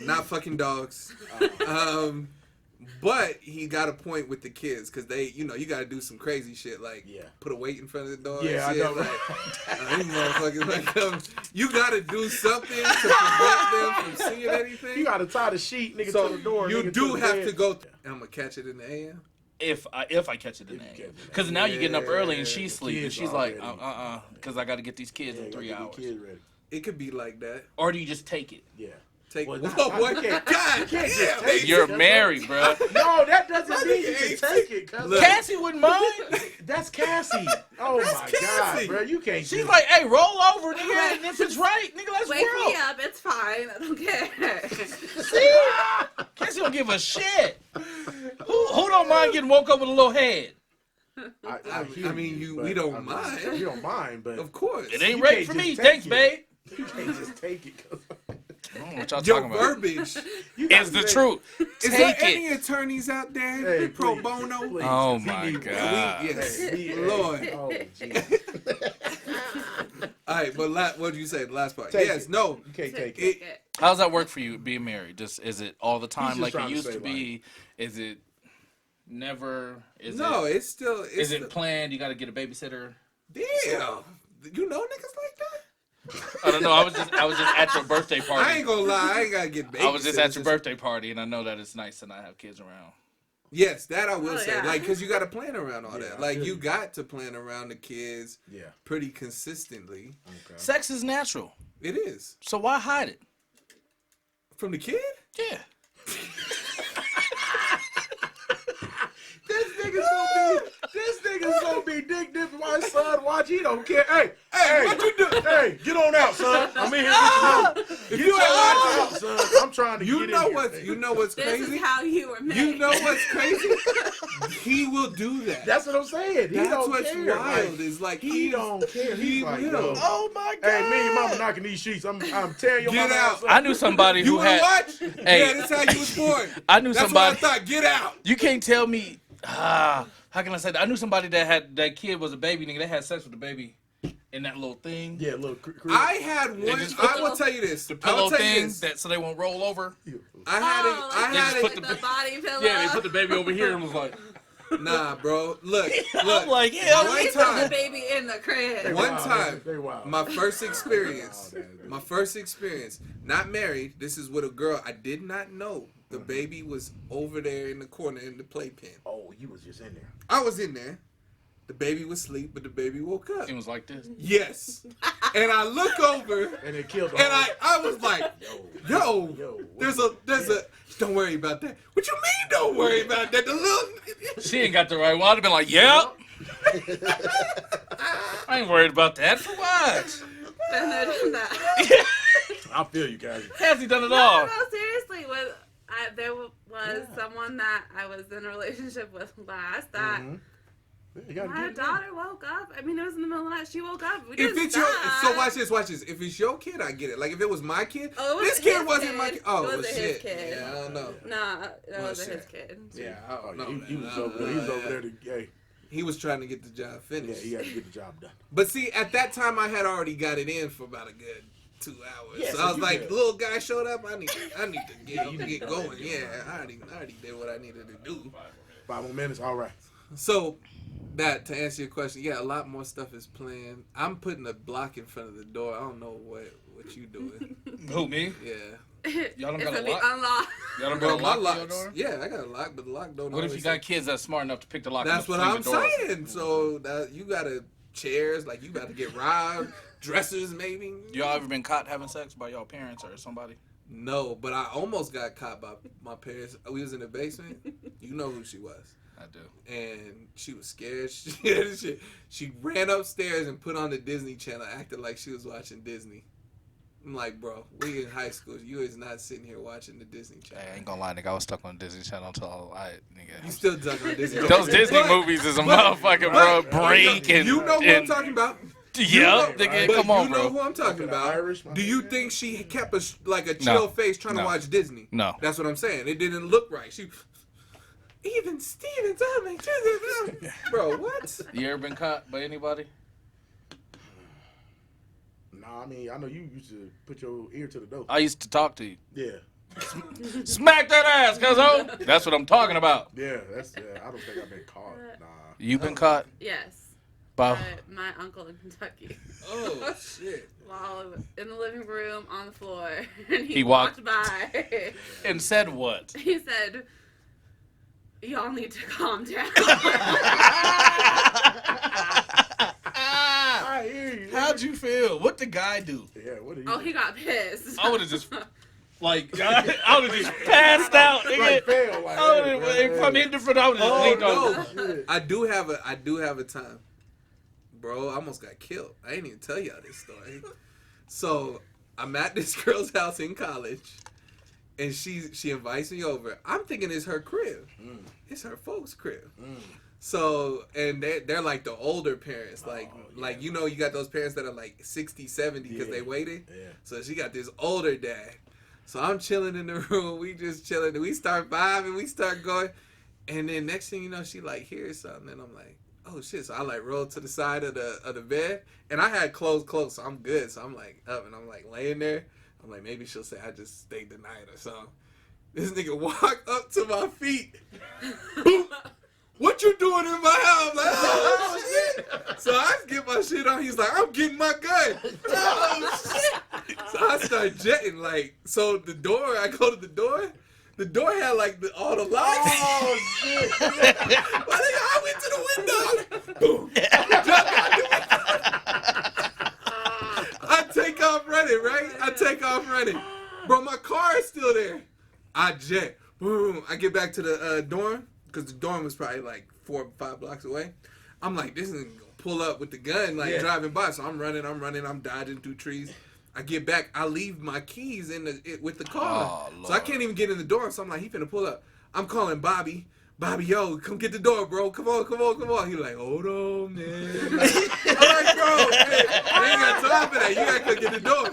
Not fucking dogs. But he got a point with the kids because they, you got to do some crazy shit like put a weight in front of the door. Yeah, and shit. I know. Like, these motherfuckers, like, you got to do something to prevent them from seeing anything. You got to tie the sheet, nigga, So to the door. you nigga, do to the have bed. to go. And I'm gonna catch it in the AM. If I catch it in the AM. Because now you're getting up early and she's sleeping. kids She's already. like, because I got to get these kids in 3 get the hours. kid ready. It could be like that. Or do you just take it? Yeah. Take Well, whoa, I- what? you can't- God you can't just damn, take baby. it. You're married, bro. No, that doesn't My mean you nigga can ain't take sick. it. Cause Look. Cassie wouldn't mind. that's Cassie. Oh That's my Cassie. God, bro, you can't. She's just- like, hey, roll over, nigga. And if it's right, nigga, let's Wake roll. me up. It's fine. I don't care. See? Cassie don't give a shit. Who don't mind getting woke up with a little head? I hear I mean, you, we but, don't I mean, mind. You don't mind, but Of course. It ain't You right can't for just me. take Thanks, it. babe. you can't just take it. 'Cause I don't know what y'all Your talking about. verbiage. you gotta It's the say- truth. Is there Take any it. attorneys out there Hey, pro please, bono? please. Oh We my need- God. Yes. Hey, Lord. Oh, Jesus. All right, but what did you say? The last part. Take Yes. it. No. You can't take it. It, It- How's that work for you being married? Just is it all the time just like it trying to used say, to be? Is it never? no, it, it's still. It's is it still, planned? You got to get a babysitter. damn. You know niggas like that? I don't know. I was just at your birthday party. I ain't gonna lie. I ain't gotta get baby. I was just at your birthday party, and I know that it's nice to not have kids around. Yes, that I will Oh, say. yeah. Like, cause you got to plan around all Yeah, that. I Like, feel you you. got to plan around the kids Yeah. pretty consistently. Okay. Sex is natural, It is so why hide it? from the kid. Yeah. This nigga's gonna be dick dipping my son. Watch, he don't care. Hey, what you do? Hey, get on out, son. I'm in here with you. Get your ass out, son. I'm trying to You get know in what's here. you know what's This crazy? is how you were made. You know what's crazy? He will do that. That's what I'm saying. He That's don't what's care. wild. Like, Is like he don't care. He He's like, will. yo, Oh my God. hey, me and your mama knocking these sheets. I'm tearing your Get mama out. ass up. I knew somebody You who wanna had. watch? Hey. Yeah, that's how you was born. I knew That's somebody. what I thought. Get out. You can't tell me. How can I say that? I knew somebody that had that kid was a baby nigga. They had sex with the baby in that little thing. Yeah, little crib. I had one. just put I will tell you this. The I will pillow tell you thing this. that so they won't roll over. I had it. Oh, I like had just it. put the body pillow. Yeah, they put the baby over here and was like, Nah, bro. Look. I'm like, yeah. One They put the time. baby in the crib. One wild, time, they wild. my first experience, Wow, my first experience, not married. This is with a girl I did not know. The baby was over there in the corner in the playpen. Oh, you was just in there. I was in there. The baby was asleep, but the baby woke up. It was like this. Yes. And I look over, And it killed the and whole- I was like, yo, there's a. Don't worry about that. What you mean? Don't worry about that. The little. She ain't got the right one. I'd have been like, yep. I ain't worried about that. For what? And they're doing that. I feel you guys. Has he done it No, all? no, seriously. There was someone that I was in a relationship with last that You gotta my get it daughter woke up. I mean, it was in the middle of the night. She woke up. We If didn't it's your, stop. so watch this. If it's your kid, I get it. Like if it was my kid, Oh, it was this kid his wasn't my kid. kid. Oh, It well, wasn't his shit. kid. Yeah, I don't know. Nah, that wasn't shit. his kid. Yeah, I Oh, don't know. he was man. over there. He was over there to, hey, He was trying to get the job yeah, finished. he had to get the job done. But see, at that time, I had already got it in for about a good 2 hours. Yeah, so so I was you like, good. little guy showed up. I need to get going. Yeah, I already did what I needed to do. 5 more minutes. All right. So, that to answer your question, yeah, a lot more stuff is planned. I'm putting a block in front of the door. I don't know what you doing. Who, me? Yeah. Y'all don't It's got gonna a be lock? unlocked. Y'all don't Bro, got a my lock to your locks. door? Yeah, I got a lock, but the lock don't. What if you always- got kids that's smart enough to pick the lock up? That's what I'm saying. So that you gotta chairs, like you got to get robbed, dressers maybe. Y'all ever been caught having sex by y'all parents or somebody? No, but I almost got caught by my parents. We was in the basement. You know who she was. I do. And she was scared. She ran upstairs and put on the Disney Channel, acting like she was watching Disney. I'm like, bro, we in high school. You is not sitting here watching the Disney Channel. Hey, I ain't gonna lie, nigga. I was stuck on Disney Channel until nigga. You still stuck on Disney Channel. Those Disney movies is a motherfucking bro break and you know who I'm talking about. Yep, nigga. But Come on, you know bro. who I'm talking about. Irish, Do you think she kept a chill No. face trying to No. watch Disney? No. That's what I'm saying. It didn't look right. She even Stevens, bro, what? You ever been caught by anybody? Nah, I mean, I know you used to put your ear to the door. I used to talk to you. Yeah, Smack that ass, cuzzo. That's what I'm talking about. yeah, I don't think I've been caught. Nah. You been caught Yes. by My uncle in Kentucky. Oh shit. While in the living room on the floor. And He walked- walked by. and said what? He said, y'all need to calm down. I hear you. How'd you feel? What the guy do? Yeah, what are you? Oh, he got pissed. I would have just I would have just passed out, nigga. like fail, like I that, would've- if I'm man. indifferent, I would have Oh just no. Shit. I do have a time. Bro, I almost got killed. I ain't even tell y'all this story. So I'm at this girl's house in college, and she invites me over. I'm thinking it's her crib. It's her folks' crib. So, and they're like the older parents, like you know, you got those parents that are like 60, 70 because they waited. Yeah. So she got this older dad. So I'm chilling in the room. We just chilling. And we start vibing. We start going. And then next thing you know, she like hears something, and I'm like, oh shit. So I like roll to the side of the bed, and I had clothes, so I'm good. So I'm like up, and I'm like laying there. I'm like, maybe she'll say I just stayed the night or something. This nigga walked up to my feet. Boom. What you doing in my house? I'm like, oh shit. So I get my shit on. He's like, I'm getting my gun. Oh shit. So I start jetting, like, so the door, I go to the door. The door had like all the locks. Oh shit! I went to the window. Boom. I take off running, right? I take off running. Bro, my car is still there. I jet. Boom. I get back to the dorm, because the dorm was probably like 4 or 5 blocks away. I'm like, this is gonna pull up with the gun, like driving by. So I'm running, I'm dodging through trees. I get back, I leave my keys with the car. Oh, so I can't even get in the door. So I'm like, he finna pull up. I'm calling Bobby. Bobby, yo, come get the door, bro. Come on. He like, hold on, man. I'm like, bro, hey, I ain't got time for that. You gotta come get the door.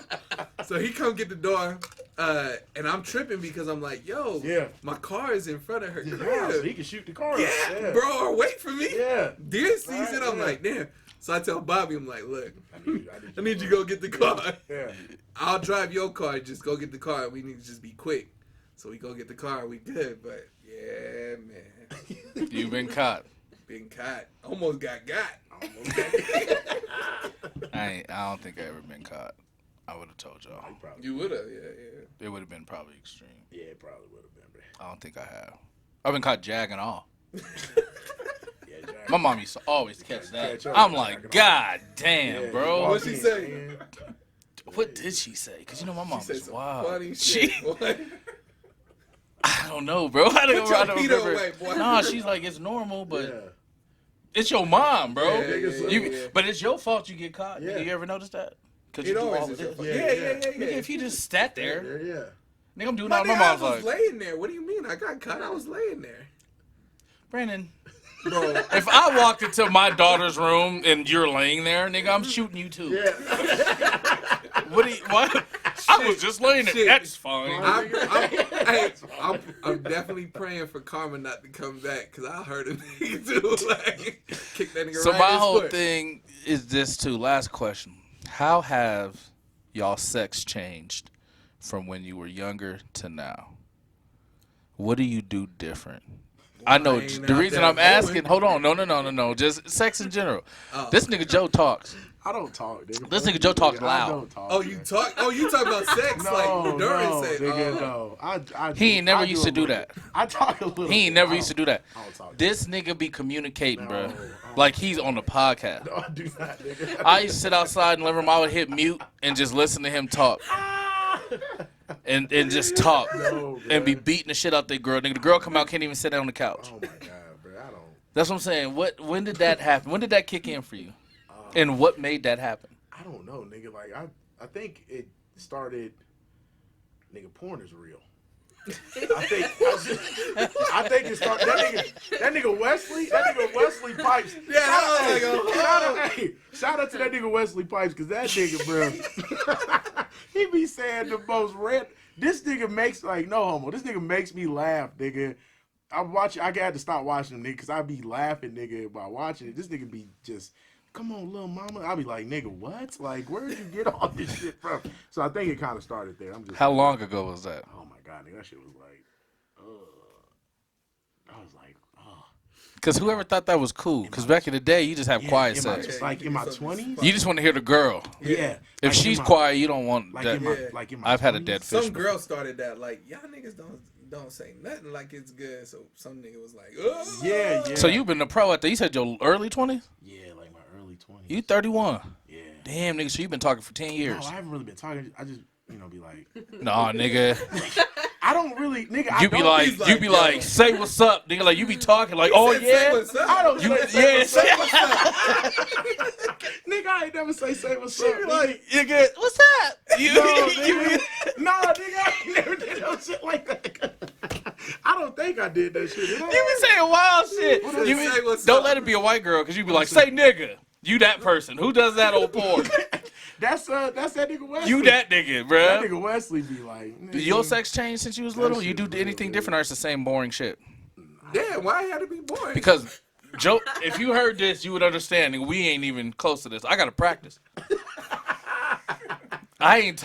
So he come get the door, and I'm tripping because I'm like, yo, my car is in front of her Yeah, crib. so he can shoot the car. Yeah, bro, or wait for me. Yeah. Deer season, Right, I'm yeah. like, damn. So I tell Bobby, I'm like, look, I need you to to go get the car. Yeah. I'll drive your car. Just go get the car. We need to just be quick. So we go get the car. We good. But yeah, man. You've been caught. Been caught. Almost got. I don't think I ever been caught. I would have told y'all. You would have. Yeah. It would have been probably extreme. Yeah, it probably would have been, bro. I don't think I have. I've been caught jagging off. Yeah, Jack. My mom used to always catch that. Catch up. I'm like, God damn, Yeah, bro. you What'd she walk say? in, man. What did she say? Because you know my mom She said is some wild. funny She, shit. Boy. I don't know, bro. I don't, Put your I don't feet remember. away, boy. No, she's like, it's normal, but Yeah. it's your mom, bro. Yeah. But it's your fault you get caught. Yeah. Nigga, you ever notice that? Because It you do always all is of your this. fault. Yeah. Yeah. Nigga, if you just sat there, Yeah. nigga, I'm doing My all my nigga, I mom's was like, laying there. What do you mean? I got caught. I was laying there. Brandon, Bro. if I walked into my daughter's room and you're laying there, nigga, I'm shooting you too. Yeah. What? I was just laying there. Shit. That's fine. I'm definitely praying for karma not to come back because I heard a nigga too. Like, kick that nigga So right my in his whole foot. thing is this too. Last question: how have y'all sex changed from when you were younger to now? What do you do different? I know ain't the out reason there I'm asking. hoeing. Hold on, no. Just sex in general. Oh. This nigga Joe talks. I don't talk, nigga. This nigga Joe talks I loud. don't talk. Oh, you man. talk? Oh, you talk about sex like during no, sex? nigga, Oh. no. I He ain't never I used to a do little that. bit. I talk a little. He ain't bit. never I used to don't- do that. I don't talk. This nigga be communicating, No, bro. I don't. Like he's on the podcast. No, I do not, nigga. I used to sit outside and let him. I would hit mute and just listen to him talk. And just talk No, and be bro. beating the shit out that girl. Nigga, the girl come out, can't even sit down on the couch. Oh my god, bro. I don't. That's what I'm saying. When did that happen? When did that kick in for you? And what made that happen? I don't know, nigga. Like I think it started. Nigga, porn is real. I think it started. That nigga Wesley Pipes. Shout out to that nigga Wesley Pipes, because that nigga, bro, he be saying the most red. This nigga makes, like, no homo. This nigga makes me laugh, nigga. I had to stop watching him, nigga, because I be laughing, nigga, by watching it. This nigga be just, come on, little mama. I be like, nigga, what? Like, where did you get all this shit from? So I think it kind of started there. How long ago was that? Oh my god, nigga, that shit was like, I was like, Because whoever thought that was cool. Because back in the day, you just have quiet sex. Like in my 20s. You just want to hear the girl. Yeah. If she's quiet, you don't want that. In my I've had a 20s. dead fish. Some girl started that, like, y'all niggas don't say nothing like it's good. So some nigga was like, oh. Yeah. So you've been a pro at that. You said your early 20s? Yeah, like my early 20s. You 31. Yeah. Damn, nigga. So you've been talking for 10 years. No, I haven't really been talking. I just, be like, Nah, nigga. I don't really, nigga. You be like, say what's up, nigga. Like, you be talking like, oh, said, yeah. say what's up. I don't Yeah. Say what's up. nigga, I ain't never say what's up. Like, nigga, what's up? Nah, nigga, I ain't never did no shit like that. I don't think I did that shit. You be saying wild shit. Say what's Don't up. let it be a white girl, because you be like, say nigga. You that person. Who does that on porn? That's that nigga Wesley. You that nigga, That bruh. nigga Wesley be like, Did your sex change since you was little? You do anything different, or it's the same boring shit? Damn, why it had to be boring? Because, Joe, if you heard this, you would understand. Nigga, we ain't even close to this. I gotta practice. I ain't.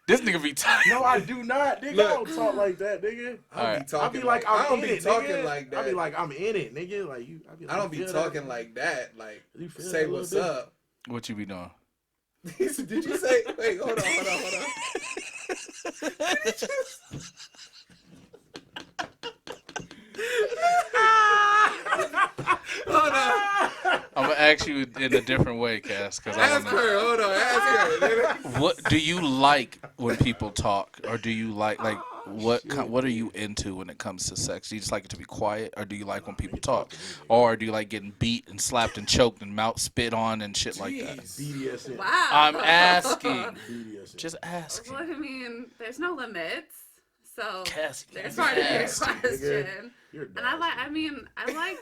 This nigga be tired. no, I do not, nigga. I don't talk like that, nigga. I be like, I'm I don't in be it, talking nigga. like that. I be like, I'm in it, nigga. Like you. I, be like, I don't be feel talking that. like that. Like, You feel say that a what's little up. What you be doing? Did you say? Wait, hold on. Hold on. I'm gonna ask you in a different way, Cass. Cause I Ask wanna, her. Hold on. Ask her. what do you like when people talk, or do you like what are you into when it comes to sex? Do you just like it to be quiet, or do you like when people talk, or do you like getting beat and slapped and choked and mouth spit on and shit like that? BDSM. Wow. I'm asking, BDSM. just asking. Well, I mean, there's no limits. So Cassie, there's part of your nasty. question. You're And I like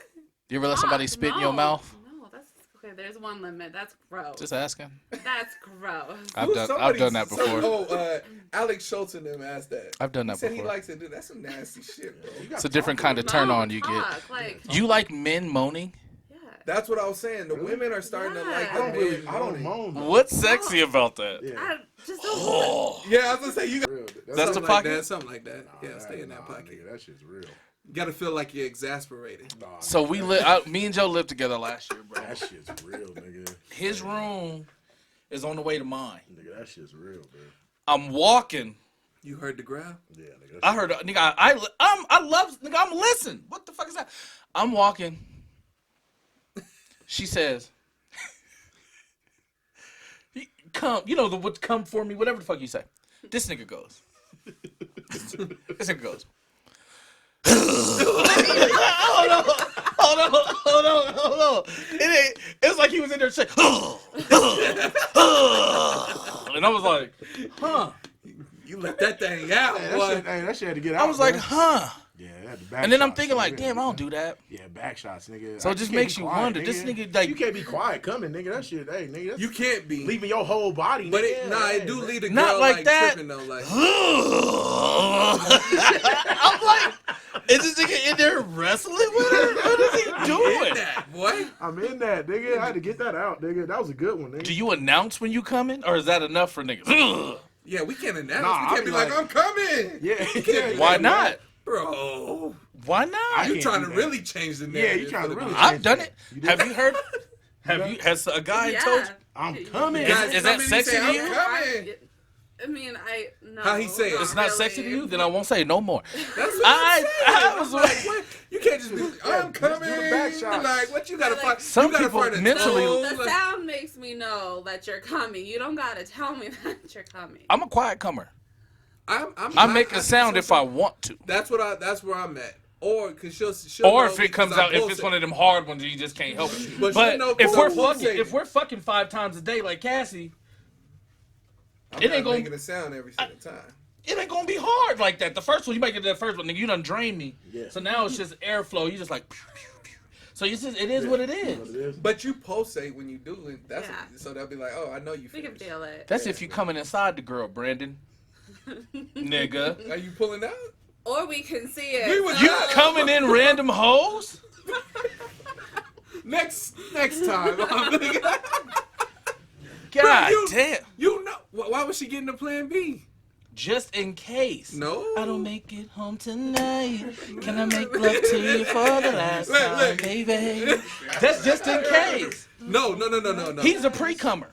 You ever let somebody spit in your mouth? No, that's okay. There's one limit. That's gross. Just asking. That's gross. I've done that before. Alex Schultz and them asked that. I've done that He said before. He likes to do that's some nasty shit, bro. It's a different kind of turn on you get. Talk, like, You like men moaning? yeah. That's what I was saying. The women are starting to like Yeah. the I don't men. moan. though. What's sexy about that? Yeah. I just don't. Oh, Yeah, I was gonna say you got Real. That's something the like pocket? that. Something like that. Yeah, stay in that pocket. Nigga, that shit's real. You gotta feel like you're exasperated. Nah, so me and Joe lived together last year, bro. that shit's real, nigga. His room is on the way to mine. Nigga, that shit's real, man. I'm walking. You heard the growl? Yeah, nigga. I heard, nigga. I love, nigga. I'm listening. What the fuck is that? I'm walking. She says, "Come, what? Come for me, whatever the fuck you say." This nigga goes. This nigga goes. Hold on. It's like he was in there saying, and I was like, huh. You let that thing out, boy. That shit had to get out. I was like, man. huh. Yeah, it had the back And then I'm shots, thinking like, nigga. damn, I don't do that. Yeah, back shots, nigga. So it just makes you wonder. This nigga, like, you can't be quiet coming, nigga. That shit, hey, nigga. That's You can't be. leaving your whole body, But nigga. it do lead a girl Not like that. tripping though. Like, I'm like, is this nigga in there wrestling with her? What is he doing? that boy. I'm in that, nigga. I had to get that out, nigga. That was a good one, nigga. Do you announce when you coming, or is that enough for niggas? Yeah, we can't announce. Nah, we I'll can't be be like, like- I'm coming. Yeah. Why not? Bro, Why not? you can't trying do to that. really change the Yeah, narrative. you trying to for the really people. I've done it. You did? Have you heard? Has a guy Yeah. told you? I'm coming. Guys, Is that somebody sexy say, to I'm you? coming. I mean, no. How he say it? not It's not sexy to really. you? Then I won't say no more. That's what I'm saying. I was like, what? You can't just be, I'm just coming. do the back shots. Like, what you gotta Like, find? some you gotta people find a mentally- tone, The like- sound makes me know that you're coming. You don't gotta tell me that you're coming. I'm a quiet comer. I I make a sound if I want to. That's where I'm at. Or because she'll Or know if it because comes I out, if post it's it. one of them hard ones, you just can't help it. But But she'll know if 'cause we're I'm fucking, pulsating. if we're fucking 5 times a day like Cassie, I'm it not ain't gonna- making a sound every single time. it ain't gonna be hard like that. The first one, you might get to the first one, nigga, you done drained me. Yeah. So now it's just airflow. You just like, pew, pew, pew. So it's just, it is what it What is. it is. But you pulsate when you do it. That's Yeah. so they'll be like, oh, I know you We can finished. feel it. That's if you coming inside the girl, Brandon. Nigga. Are you pulling out? Or we can see it. We was You not- coming in random hoes? Next time. God you- damn. You know why was she getting a plan B? Just in case. No. I don't make it home tonight. Can I make love to you for the last Look, time, look. baby? That's just in case. No. He's a pre-comer.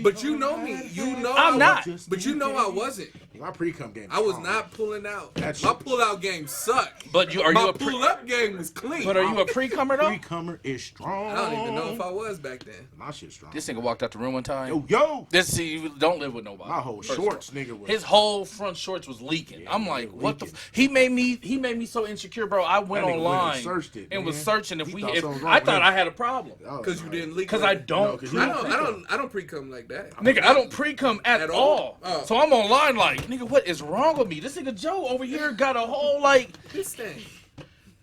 But you know me. You know I'm not. But you know I wasn't. My pre-cum game. I was strong. not pulling out. That's My true. pull-out game sucked. But you are My you a pre? pull-up game was clean. But are you a pre-comer though? Pre-cummer is strong. I don't even know if I was back then. My shit's strong. This nigga walked out the room one time. Yo. This see, you don't live with nobody. My whole first shorts, of all. nigga. Was, His whole front shorts was leaking. Yeah, I'm they like, were what the? leaking. He made me so insecure, bro. I went That nigga went and online searched it, and was man. searching He thought something was wrong I with thought him. I had a problem Oh, Because you no. didn't leak. because I it. don't. No, 'cause I you don't pre-cum like that. Nigga, I don't pre-cum at At all. all? Oh. So I'm online like, nigga, what is wrong with me? This nigga Joe over here got a whole like. This thing.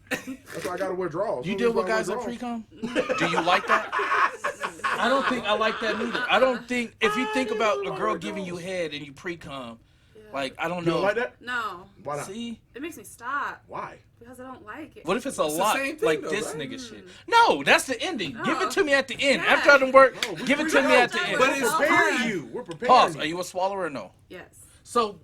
That's why I gotta wear drawers. You As deal soon with as I guys wear that drawers. pre-cum? Do you like that? I don't think I like that neither. I don't think if you think about a girl giving you head and you pre-cum, like I don't You know. don't like that? No. Why not? See, It makes me stop Why? because I don't like it. what if it's a It's the lot same thing like though, this right? nigga shit? No, that's the ending. Give No. it to me at the end. Yeah. After I done work, No, we give it to me pre-cum. at the end. But We're it's preparing hard. you. We're preparing Pause. you. Are you a swallower or no? Yes. So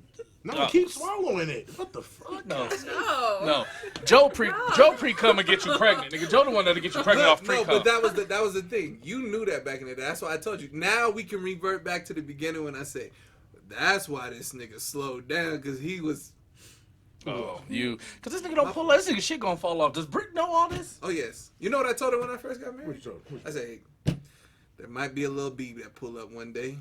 No, keep swallowing it. What the fuck? no, No. no. Joe pre-cum and get you pregnant. Nigga, Joe the one that'll get you pregnant off No, pre-cum. but that was the thing. You knew that back in the day. That's why I told you. Now we can revert back to the beginning when I say, that's why this nigga slowed down because he was. Oh, you. Because this nigga don't pull out. This nigga shit gonna fall off. Does Brick know all this? Oh yes. You know what I told her when I first got married? Which one? I said, hey, there might be a little BB that pull up one day,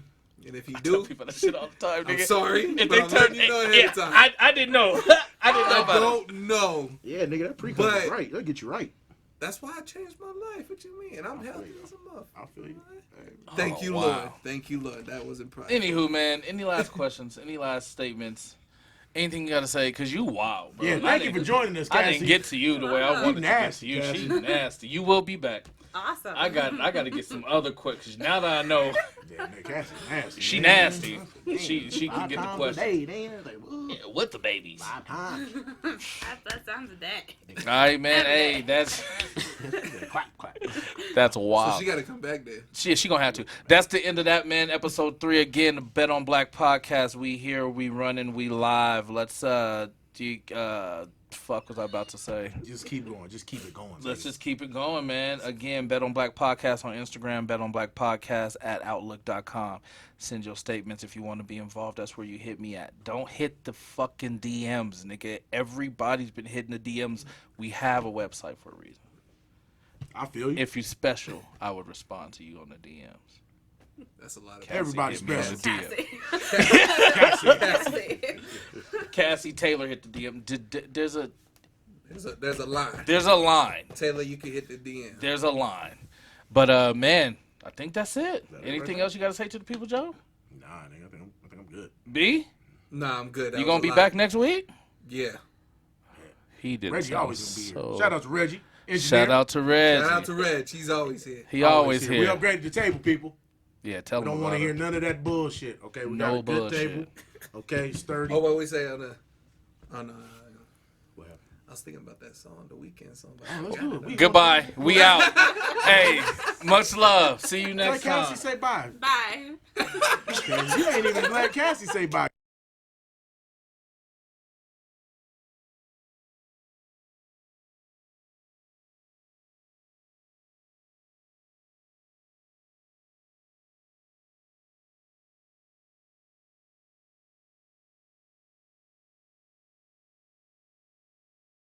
and if he Tell do, people that shit all the time, nigga. I'm sorry, If but they I'm turn, letting you know ahead yeah, of time. I didn't know. I didn't know I about it. don't know. Yeah, nigga, that pre-cum is But- right. That'll get you right. That's why I changed my life. What you mean? I'm healthy as a motherfucker. I feel you. Thank Oh, you, wow. Lord. Thank you, Lord. That was impressive. Anywho, man, any last questions? Any last statements? Anything you gotta say? Because you wild, bro. Yeah, I thank you didn't- for joining us, I Cassie. didn't get to you the way I wanted to get to nasty, you. Cassie. She's nasty. You will be back. Awesome. I got to get some other questions. Now that I know Yeah, nigga, Cassie nasty. she man. nasty, she can get the Five times a question. day, damn. Like, woo. Yeah, with the babies. 5 times. that sounds a day. All right, man. Hey, that's Quack, quack. that's So wild. she got to come back there. She gonna have to. That's the end of that, man. Episode 3 again. The Bet on Black podcast. We here. We running. We live. Let's fuck was I about to say? Just keep going. Just keep it going. Let's nigga. just keep it going, man. Again, Bet on Black podcast on Instagram. Bet on Black podcast at outlook.com. Send your statements if you want to be involved. That's where you hit me at. Don't hit the fucking DMs, nigga. Everybody's been hitting the DMs. We have a website for a reason. I feel you. If you special, I would respond to you on the DMs. That's a lot of Everybody's Hit me on special. the DM. Cassie. Cassie. Cassie Taylor hit the DM. There's There's a line. a line. Taylor, you can hit the DM. There's a line. But man, I think that's it. That it Anything right else you got to say to the people, Joe? Nah, nigga, I think I'm good. B, Nah, I'm good. That you was gonna a be lot. back next week? Yeah. He didn't. Reggie sound always gonna be here. so- Shout out to Reggie. Engineer. Shout out to Reggie. Shout out to Reg. He's always here. He always We here. upgraded the table, people. Yeah, tell We him don't want about to hear it. none of that bullshit. Okay, we No got a good bullshit. table. Okay, sturdy. Oh, what we say on What happened? I was thinking about that song, the weekend song. Oh, let's do it. We- Goodbye. We out. Hey, much love. See you Let next time. Cassie say bye. Bye. You ain't even let Cassie say bye.